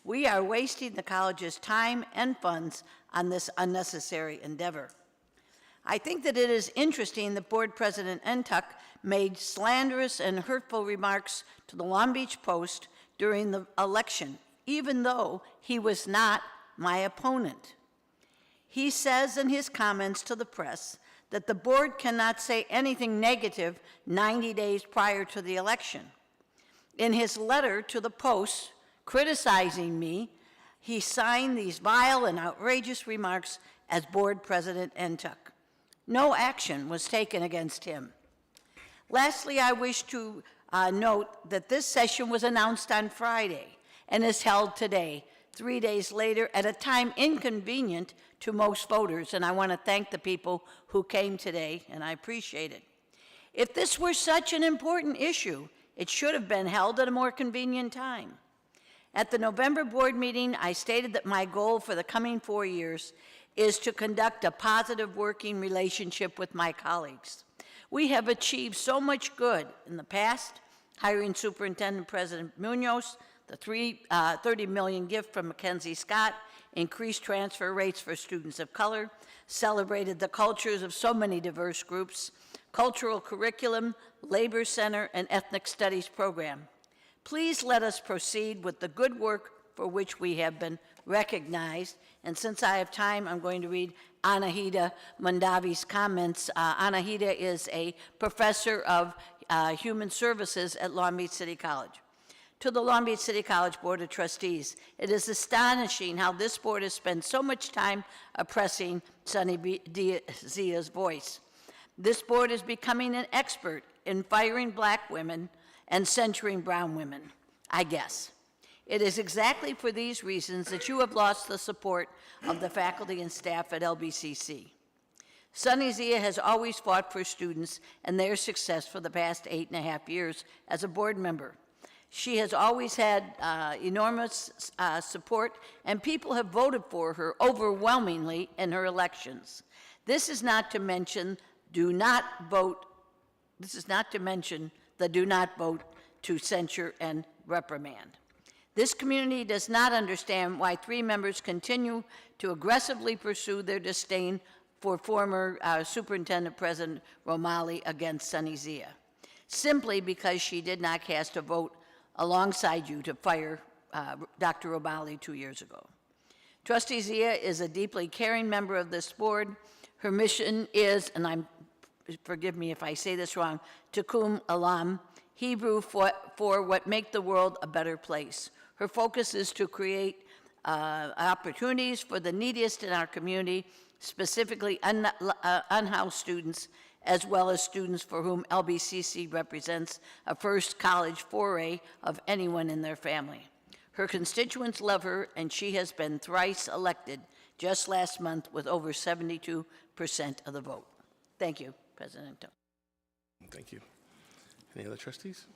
We are wasting the college's time and funds on this unnecessary endeavor. I think that it is interesting that Board President Intuck made slanderous and hurtful remarks to the Long Beach Post during the election, even though he was not my opponent. He says in his comments to the press that the board cannot say anything negative 90 days prior to the election. In his letter to the Post criticizing me, he signed these vile and outrageous remarks as board president Ntuk. No action was taken against him. Lastly, I wish to note that this session was announced on Friday and is held today, 3 days later, at a time inconvenient to most voters, and I want to thank the people who came today, and I appreciate it. If this were such an important issue, it should have been held at a more convenient time. At the November board meeting, I stated that my goal for the coming 4 years is to conduct a positive working relationship with my colleagues. We have achieved so much good in the past, hiring Superintendent President Munoz, the $30 million gift from Mackenzie Scott, increased transfer rates for students of color, celebrated the cultures of so many diverse groups, cultural curriculum, labor center, and ethnic studies program. Please let us proceed with the good work for which we have been recognized. And since I have time, I'm going to read Anahita Mandavi's comments. Anahita is a professor of human services at Long Beach City College. To the Long Beach City College Board of Trustees, it is astonishing how this board has spent so much time oppressing Sunny Zia's voice. This board is becoming an expert in firing black women and censuring brown women, I guess. It is exactly for these reasons that you have lost the support of the faculty and staff at LBCC. Sunny Zia has always fought for students and their success for the past 8.5 years as a board member. She has always had enormous support, and people have voted for her overwhelmingly in her elections. This is not to mention the do not vote to censure and reprimand. This community does not understand why 3 members continue to aggressively pursue their disdain for former Superintendent President Romali against Sunny Zia, simply because she did not cast a vote alongside you to fire Dr. Romali 2 years ago. Trustee Zia is a deeply caring member of this board. Her mission is, and forgive me if I say this wrong, Tikkun Olam, Hebrew for what make the world a better place. Her focus is to create opportunities for the neediest in our community, specifically unhoused students, as well as students for whom LBCC represents a first college foray of anyone in their family. Her constituents love her, and she has been thrice elected just last month with over 72% of the vote. Thank you, President Ntuk. Thank you. Any other trustees?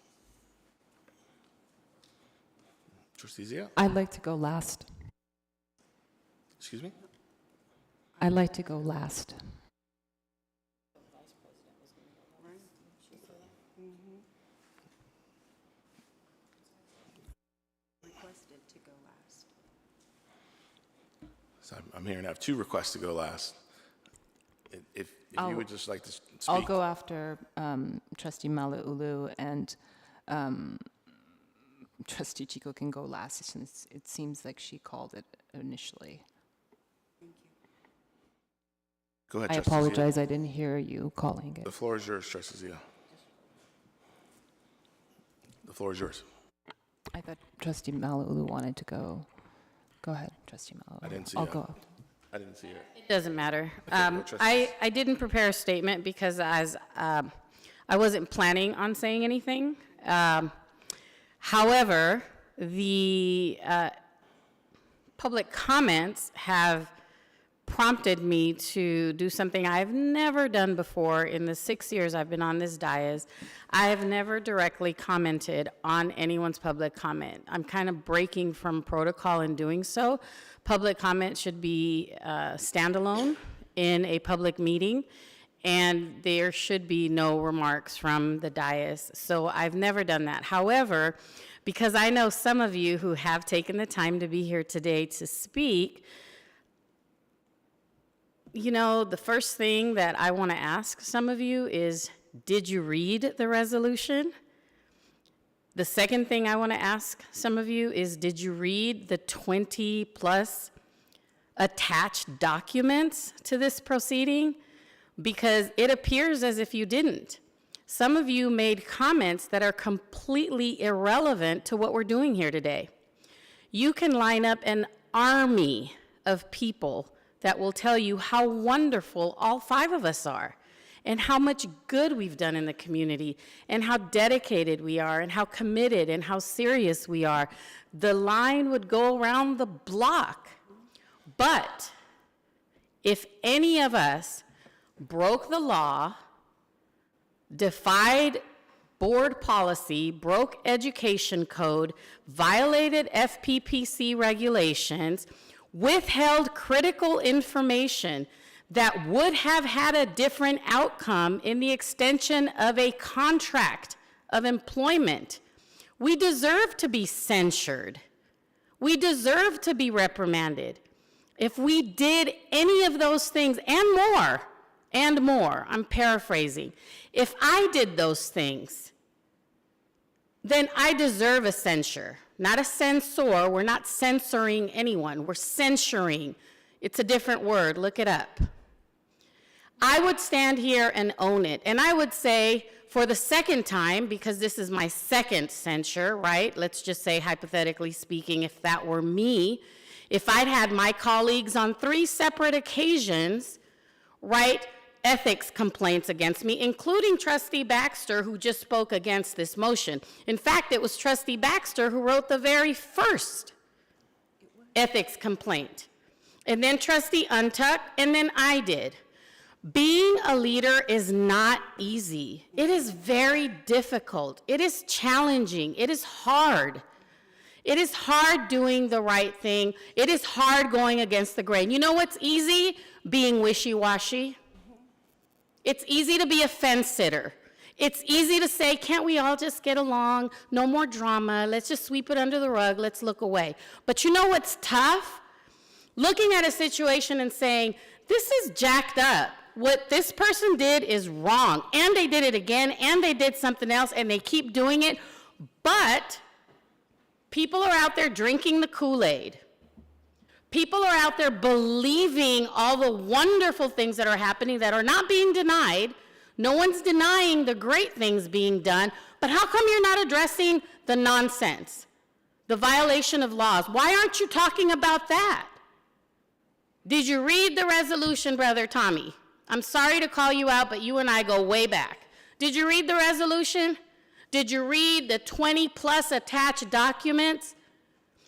Trustee Zia? I'd like to go last. Excuse me? I'd like to go last. Requested to go last. So I'm hearing I have 2 requests to go last. If you would just like to speak. I'll go after Trustee Malauulu, and Trustee Chico can go last since it seems like she called it initially. Go ahead, I Trustee Zia. apologize, I didn't hear you calling it. The floor is yours, Trustee Zia. The floor is yours. I thought Trustee Malauulu wanted to go. Go ahead, Trustee Malauulu. I didn't see I'll that. go up. I didn't see it. It doesn't matter. Okay, go, trustees. I didn't prepare a statement because I wasn't planning on saying anything. However, the public comments have prompted me to do something I've never done before in the 6 years I've been on this dais. I have never directly commented on anyone's public comment. I'm kind of breaking from protocol in doing so. Public comment should be standalone in a public meeting, and there should be no remarks from the dais. So I've never done that. However, because I know some of you who have taken the time to be here today to speak, you know, the first thing that I want to ask some of you is, did you read the resolution? The second thing I want to ask some of you is, did you read the 20+ attached documents to this proceeding? Because it appears as if you didn't. Some of you made comments that are completely irrelevant to what we're doing here today. You can line up an army of people that will tell you how wonderful all 5 of us are, and how much good we've done in the community, and how dedicated we are, and how committed and how serious we are. The line would go around the block. But if any of us broke the law, defied board policy, broke education code, violated FPPC regulations, withheld critical information that would have had a different outcome in the extension of a contract of employment, we deserve to be censured. We deserve to be reprimanded. If we did any of those things and more, I'm paraphrasing, if I did those things, then I deserve a censure, not a censor. We're not censoring anyone, we're censuring. It's a different word, look it up. I would stand here and own it, and I would say for the second time, because this is my second censure, right? Let's just say, hypothetically speaking, if that were me, if I'd had my colleagues on 3 separate occasions write ethics complaints against me, including Trustee Baxter, who just spoke against this motion. In fact, it was Trustee Baxter who wrote the very first ethics complaint, and then Trustee Untuck, and then I did. Being a leader is not easy. It is very difficult. It is challenging. It is hard. It is hard doing the right thing. It is hard going against the grain. You know what's easy? Being wishy-washy. It's easy to be a fence sitter. It's easy to say, can't we all just get along? No more drama. Let's just sweep it under the rug. Let's look away. But you know what's tough? Looking at a situation and saying, this is jacked up. What this person did is wrong, and they did it again, and they did something else, and they keep doing it, but people are out there drinking the Kool-Aid. People are out there believing all the wonderful things that are happening that are not being denied. No one's denying the great things being done, but how come you're not addressing the nonsense, the violation of laws? Why aren't you talking about that? Did you read the resolution, Brother Tommy? I'm sorry to call you out, but you and I go way back. Did you read the resolution? Did you read the 20+ attached documents?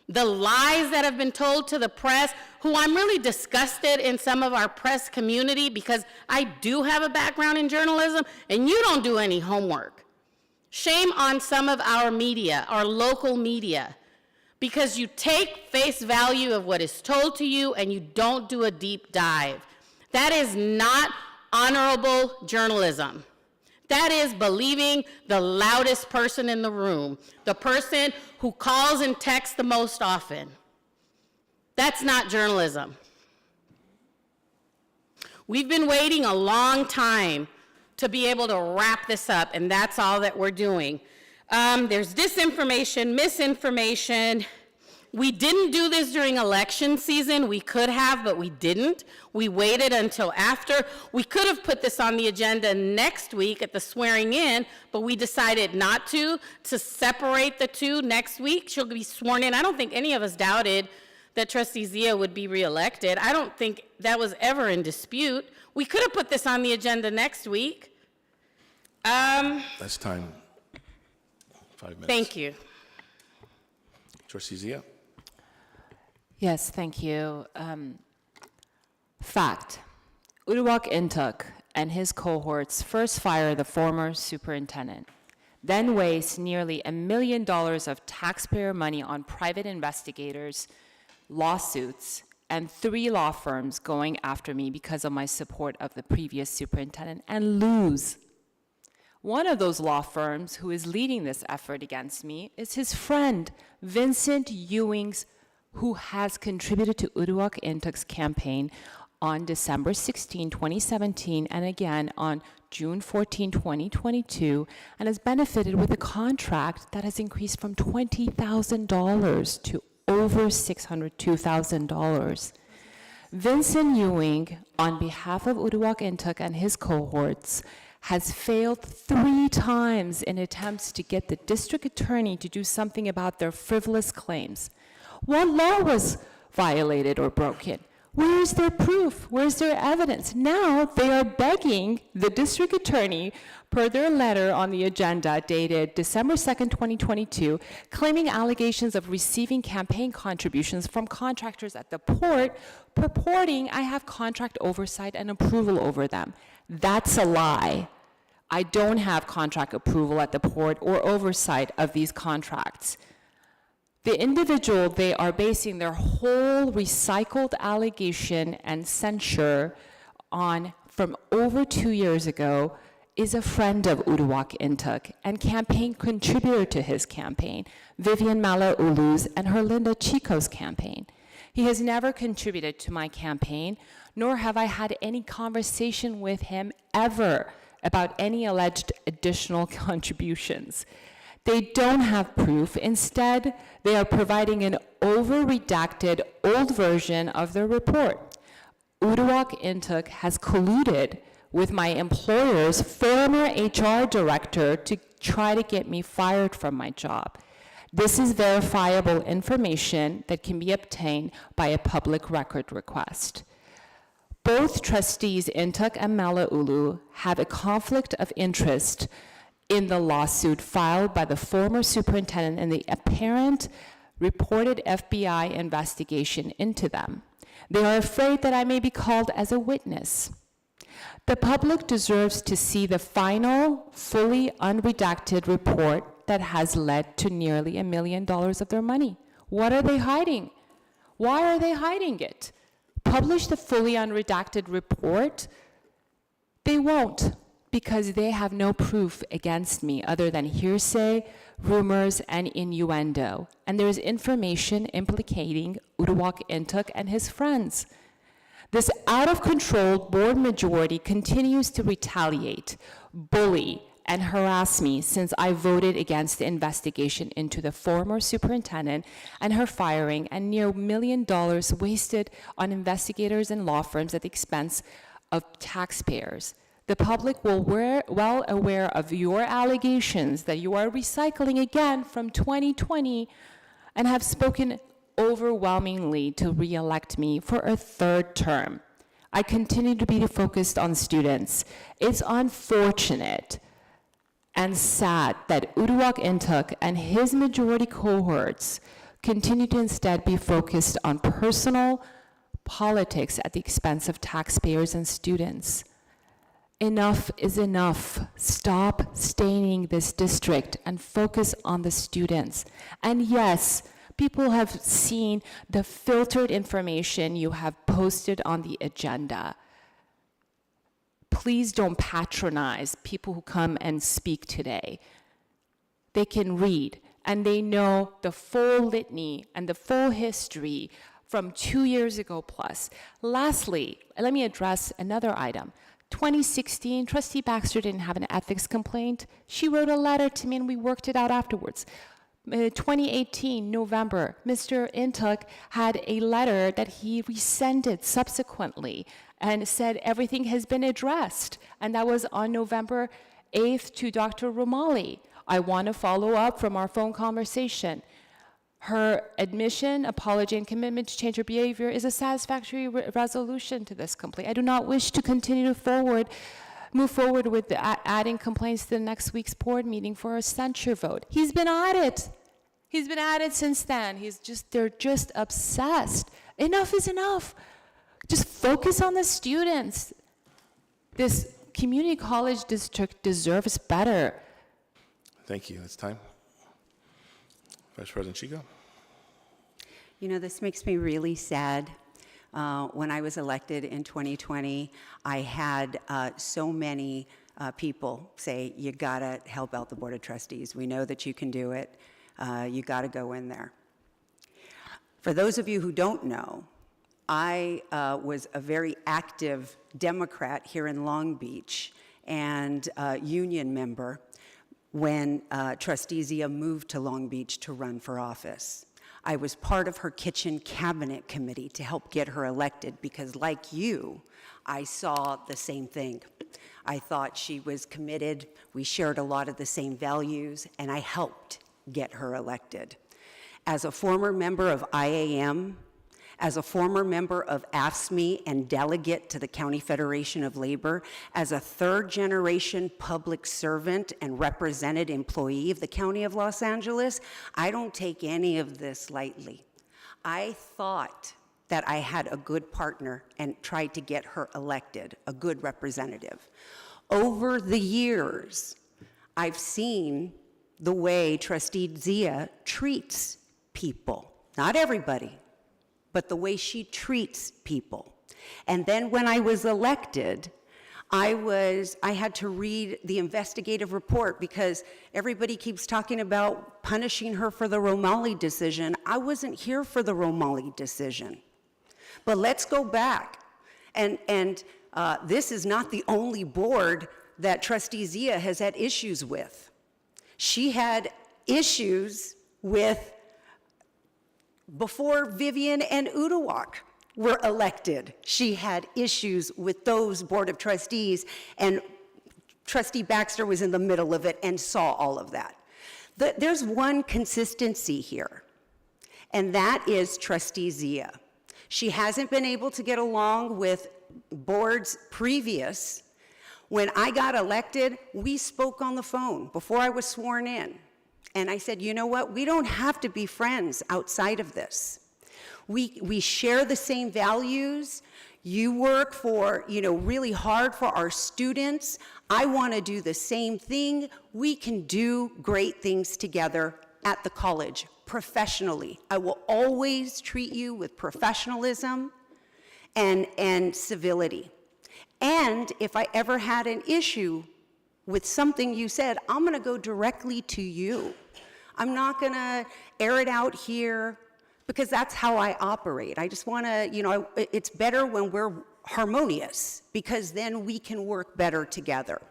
The lies that have been told to the press, who I'm really disgusted in some of our press community, because I do have a background in journalism, and you don't do any homework. Shame on some of our media, our local media, because you take face value of what is told to you and you don't do a deep dive. That is not honorable journalism. That is believing the loudest person in the room, the person who calls and texts the most often. That's not journalism. We've been waiting a long time to be able to wrap this up, and that's all that we're doing. There's disinformation, misinformation. We didn't do this during election season. We could have, but we didn't. We waited until after. We could have put this on the agenda next week at the swearing in, but we decided not to separate the two next week. She'll be sworn in. I don't think any of us doubted that Trustee Zia would be reelected. I don't think that was ever in dispute. We could have put this on the agenda next week. That's time. 5 minutes. Thank you. Trustee Zia. Yes, thank you. Fact, Uduak Intuk and his cohorts first fire the former superintendent, then waste nearly $1 million of taxpayer money on private investigators, lawsuits, and 3 law firms going after me because of my support of the previous superintendent, and lose. One of those law firms who is leading this effort against me is his friend, Vincent Ewings, who has contributed to Uduak Intuk's campaign on December 16, 2017, and again on June 14, 2022, and has benefited with a contract that has increased from $20,000 to over $602,000. Vincent Ewing, on behalf of Uduak Intuk and his cohorts, has failed 3 times in attempts to get the district attorney to do something about their frivolous claims. What law was violated or broken? Where is their proof? Where is their evidence? Now they are begging the district attorney, per their letter on the agenda dated December 2nd, 2022, claiming allegations of receiving campaign contributions from contractors at the port, purporting I have contract oversight and approval over them. That's a lie. I don't have contract approval at the port or oversight of these contracts. The individual they are basing their whole recycled allegation and censure on from over 2 years ago is a friend of Uduak Intuk and campaign contributor to his campaign, Vivian Malauulu's and Herlinda Chico's campaign. He has never contributed to my campaign, nor have I had any conversation with him ever about any alleged additional contributions. They don't have proof. Instead, they are providing an over-redacted old version of their report. Uduak Intuk has colluded with my employer's former HR director to try to get me fired from my job. This is verifiable information that can be obtained by a public record request. Both trustees Intuk and Malauulu have a conflict of interest in the lawsuit filed by the former superintendent and the apparent reported FBI investigation into them. They are afraid that I may be called as a witness. The public deserves to see the final, fully unredacted report that has led to nearly $1 million of their money. What are they hiding? Why are they hiding it? Publish the fully unredacted report? They won't, because they have no proof against me other than hearsay, rumors, and innuendo. And there is information implicating Uduak Intuk and his friends. This out-of-control board majority continues to retaliate, bully, and harass me since I voted against the investigation into the former superintendent and her firing, and near $1 million wasted on investigators and law firms at the expense of taxpayers. The public will well aware of your allegations that you are recycling again from 2020 and have spoken overwhelmingly to re-elect me for a 3rd term. I continue to be focused on students. It's unfortunate and sad that Uduak Intuk and his majority cohorts continue to instead be focused on personal politics at the expense of taxpayers and students. Enough is enough. Stop staining this district and focus on the students. And yes, people have seen the filtered information you have posted on the agenda. Please don't patronize people who come and speak today. They can read, and they know the full litany and the full history from 2 years ago plus. Lastly, let me address another item. 2016, Trustee Baxter didn't have an ethics complaint. She wrote a letter to me and we worked it out afterwards. 2018, November, Mr. Intuk had a letter that he rescinded subsequently and said everything has been addressed. And that was on November 8th to Dr. Romali. I want to follow up from our phone conversation. Her admission, apology, and commitment to change her behavior is a satisfactory resolution to this complaint. I do not wish to continue to move forward with adding complaints to the next week's board meeting for a censure vote. He's been at it. He's been at it since then. They're just obsessed. Enough is enough. Just focus on the students. This community college district deserves better. Thank you. It's time. Vice President Chico. You know, this makes me really sad. When I was elected in 2020, I had so many people say, you gotta help out the Board of Trustees. We know that you can do it. You gotta go in there. For those of you who don't know, I was a very active Democrat here in Long Beach and union member when Trustee Zia moved to Long Beach to run for office. I was part of her kitchen cabinet committee to help get her elected because, like you, I saw the same thing. I thought she was committed, we shared a lot of the same values, and I helped get her elected. As a former member of IAM, as a former member of AFSCME and delegate to the County Federation of Labor, as a third-generation public servant and represented employee of the County of Los Angeles, I don't take any of this lightly. I thought that I had a good partner and tried to get her elected, a good representative. Over the years, I've seen the way Trustee Zia treats people. Not everybody, but the way she treats people. And then when I was elected, I had to read the investigative report because everybody keeps talking about punishing her for the Romali decision. I wasn't here for the Romali decision. But let's go back. And this is not the only board that Trustee Zia has had issues with. She had issues with before Vivian and Uduak were elected. She had issues with those Board of Trustees, and Trustee Baxter was in the middle of it and saw all of that. There's one consistency here, and that is Trustee Zia. She hasn't been able to get along with boards previous. When I got elected, we spoke on the phone before I was sworn in. And I said, you know what? We don't have to be friends outside of this. We share the same values. You work for, really hard for our students. I want to do the same thing. We can do great things together at the college, professionally. I will always treat you with professionalism and civility. And if I ever had an issue with something you said, I'm going to go directly to you. I'm not going to air it out here because that's how I operate. I just want to, it's better when we're harmonious because then we can work better together.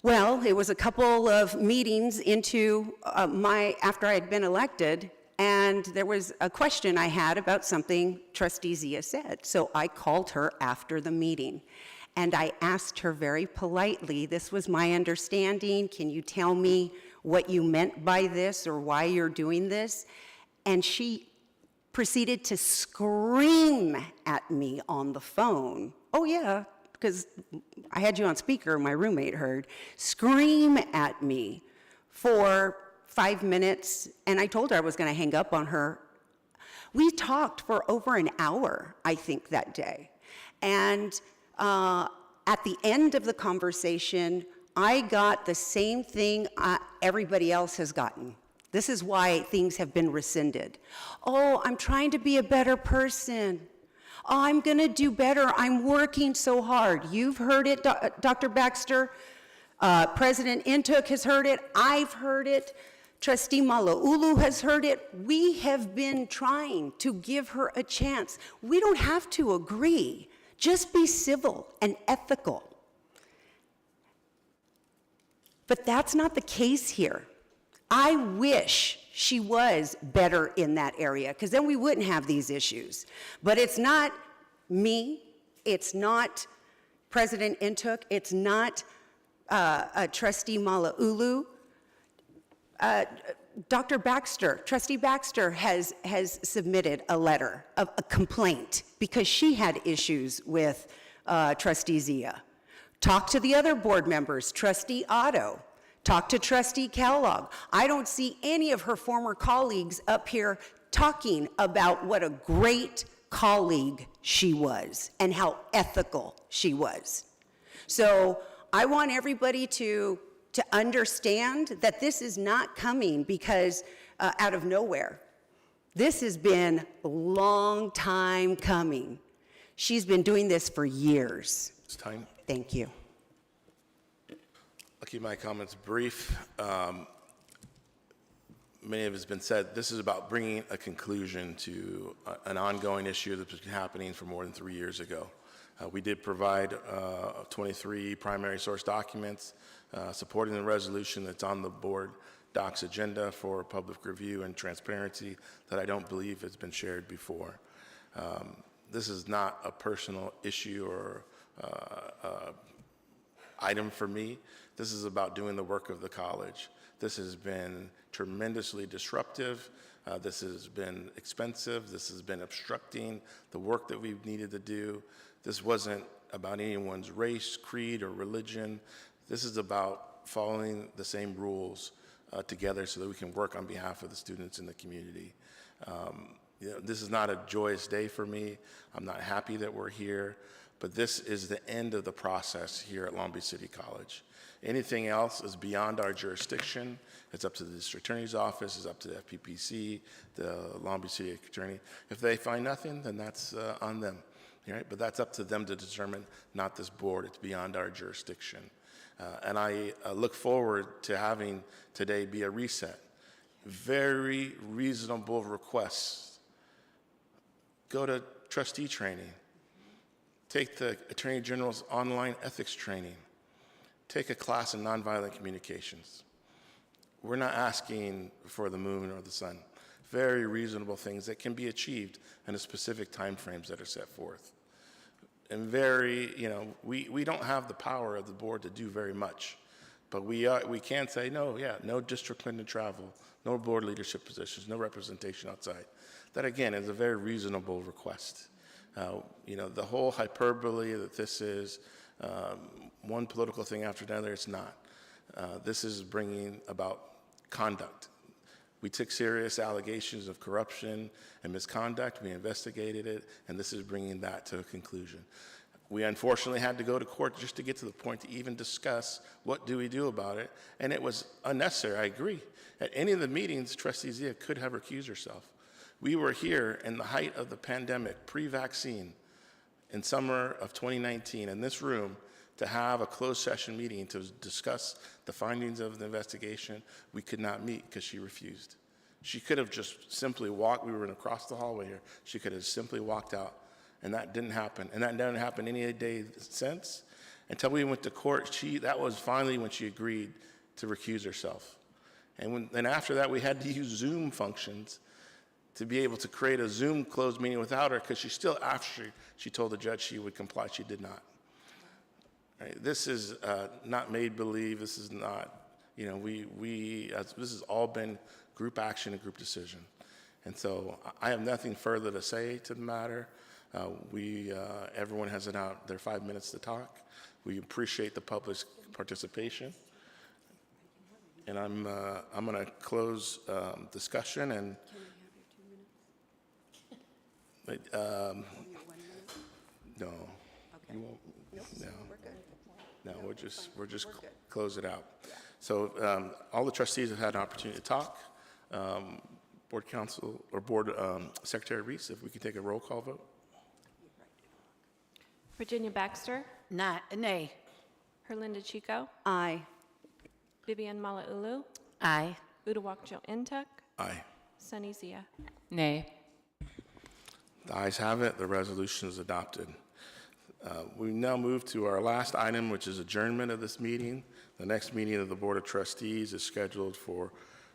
Well, it was a couple of meetings into after I had been elected, and there was a question I had about something Trustee Zia said. So I called her after the meeting. And I asked her very politely, this was my understanding, can you tell me what you meant by this or why you're doing this? And she proceeded to scream at me on the phone. Oh yeah, because I had you on speaker, my roommate heard. Scream at me for 5 minutes, and I told her I was gonna hang up on her. We talked for over an hour, I think, that day. And at the end of the conversation, I got the same thing everybody else has gotten. This is why things have been rescinded. Oh, I'm trying to be a better person. Oh, I'm going to do better. I'm working so hard. You've heard it, Dr. Baxter. President Intuk has heard it. I've heard it. Trustee Malauulu has heard it. We have been trying to give her a chance. We don't have to agree. Just be civil and ethical. But that's not the case here. I wish she was better in that area, because then we wouldn't have these issues. But it's not me, it's not President Intuk, it's not Trustee Malauulu. Dr. Baxter, Trustee Baxter has submitted a letter of a complaint because she had issues with Trustee Zia. Talk to the other board members, Trustee Otto. Talk to Trustee Kellogg. I don't see any of her former colleagues up here talking about what a great colleague she was and how ethical she was. So I want everybody to understand that this is not coming because out of nowhere. This has been a long time coming. She's been doing this for years. It's time. Thank you. I'll keep my comments brief. Many of it has been said. This is about bringing a conclusion to an ongoing issue that's been happening for more than 3 years ago. We did provide 23 primary source documents supporting the resolution that's on the board docs agenda for public review and transparency that I don't believe has been shared before. This is not a personal issue or item for me. This is about doing the work of the college. This has been tremendously disruptive. This has been expensive. This has been obstructing the work that we've needed to do. This wasn't about anyone's race, creed, or religion. This is about following the same rules together so that we can work on behalf of the students in the community. This is not a joyous day for me. I'm not happy that we're here, but this is the end of the process here at Long Beach City College. Anything else is beyond our jurisdiction. It's up to the district attorney's office, it's up to the FPPC, the Long Beach City Attorney. If they find nothing, then that's on them, right? But that's up to them to determine, not this board. It's beyond our jurisdiction. And I look forward to having today be a reset. Very reasonable requests. Go to trustee training. Take the Attorney General's online ethics training. Take a class in nonviolent communications. We're not asking for the moon or the sun. Very reasonable things that can be achieved in the specific time frames that are set forth. And we don't have the power of the board to do very much, but we can say no district Clinton travel, no board leadership positions, no representation outside. That again is a very reasonable request. The whole hyperbole that this is one political thing after another, it's not. This is bringing about conduct. We took serious allegations of corruption and misconduct, we investigated it, and this is bringing that to a conclusion. We unfortunately had to go to court just to get to the point to even discuss what do we do about it, and it was unnecessary, I agree. At any of the meetings, Trustee Zia could have recused herself. We were here in the height of the pandemic, pre-vaccine, in summer of 2019, in this room, to have a closed session meeting to discuss the findings of the investigation. We could not meet because she refused. She could have just simply walked. We were across the hallway here. She could have simply walked out, and that didn't happen. And that didn't happen any day since. Until we went to court, that was finally when she agreed to recuse herself. And after that, we had to use Zoom functions to be able to create a Zoom closed meeting without her, because she still, after she told the judge she would comply, she did not. Right? This is not made-believe. This is not, this has all been group action and group decision. And so I have nothing further to say to the matter. Everyone has their 5 minutes to talk. We appreciate the public's participation. And I'm going to close discussion and. No. You won't. No. No, we'll just close it out. So all the trustees have had an opportunity to talk. Board Counsel or Board Secretary Reese, if we could take a roll call vote. Virginia Baxter, Nay. Herlinda Chico, Aye. Vivian Malauulu, Aye. Uduak-Joe Ntuk, Aye. Sunny Zia. Nay. The ayes have it. The resolution is adopted. We now move to our last item, which is adjournment of this meeting. The next meeting of the Board of Trustees is scheduled for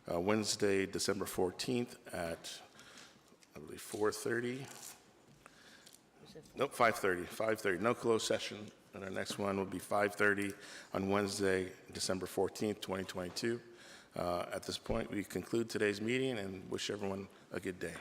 Wednesday, December 14th at, I believe, 4:30. Nope, 5:30. 5:30. No closed session. And our next one will be 5:30 on Wednesday, December 14th, 2022. At this point, we conclude today's meeting and wish everyone a good day.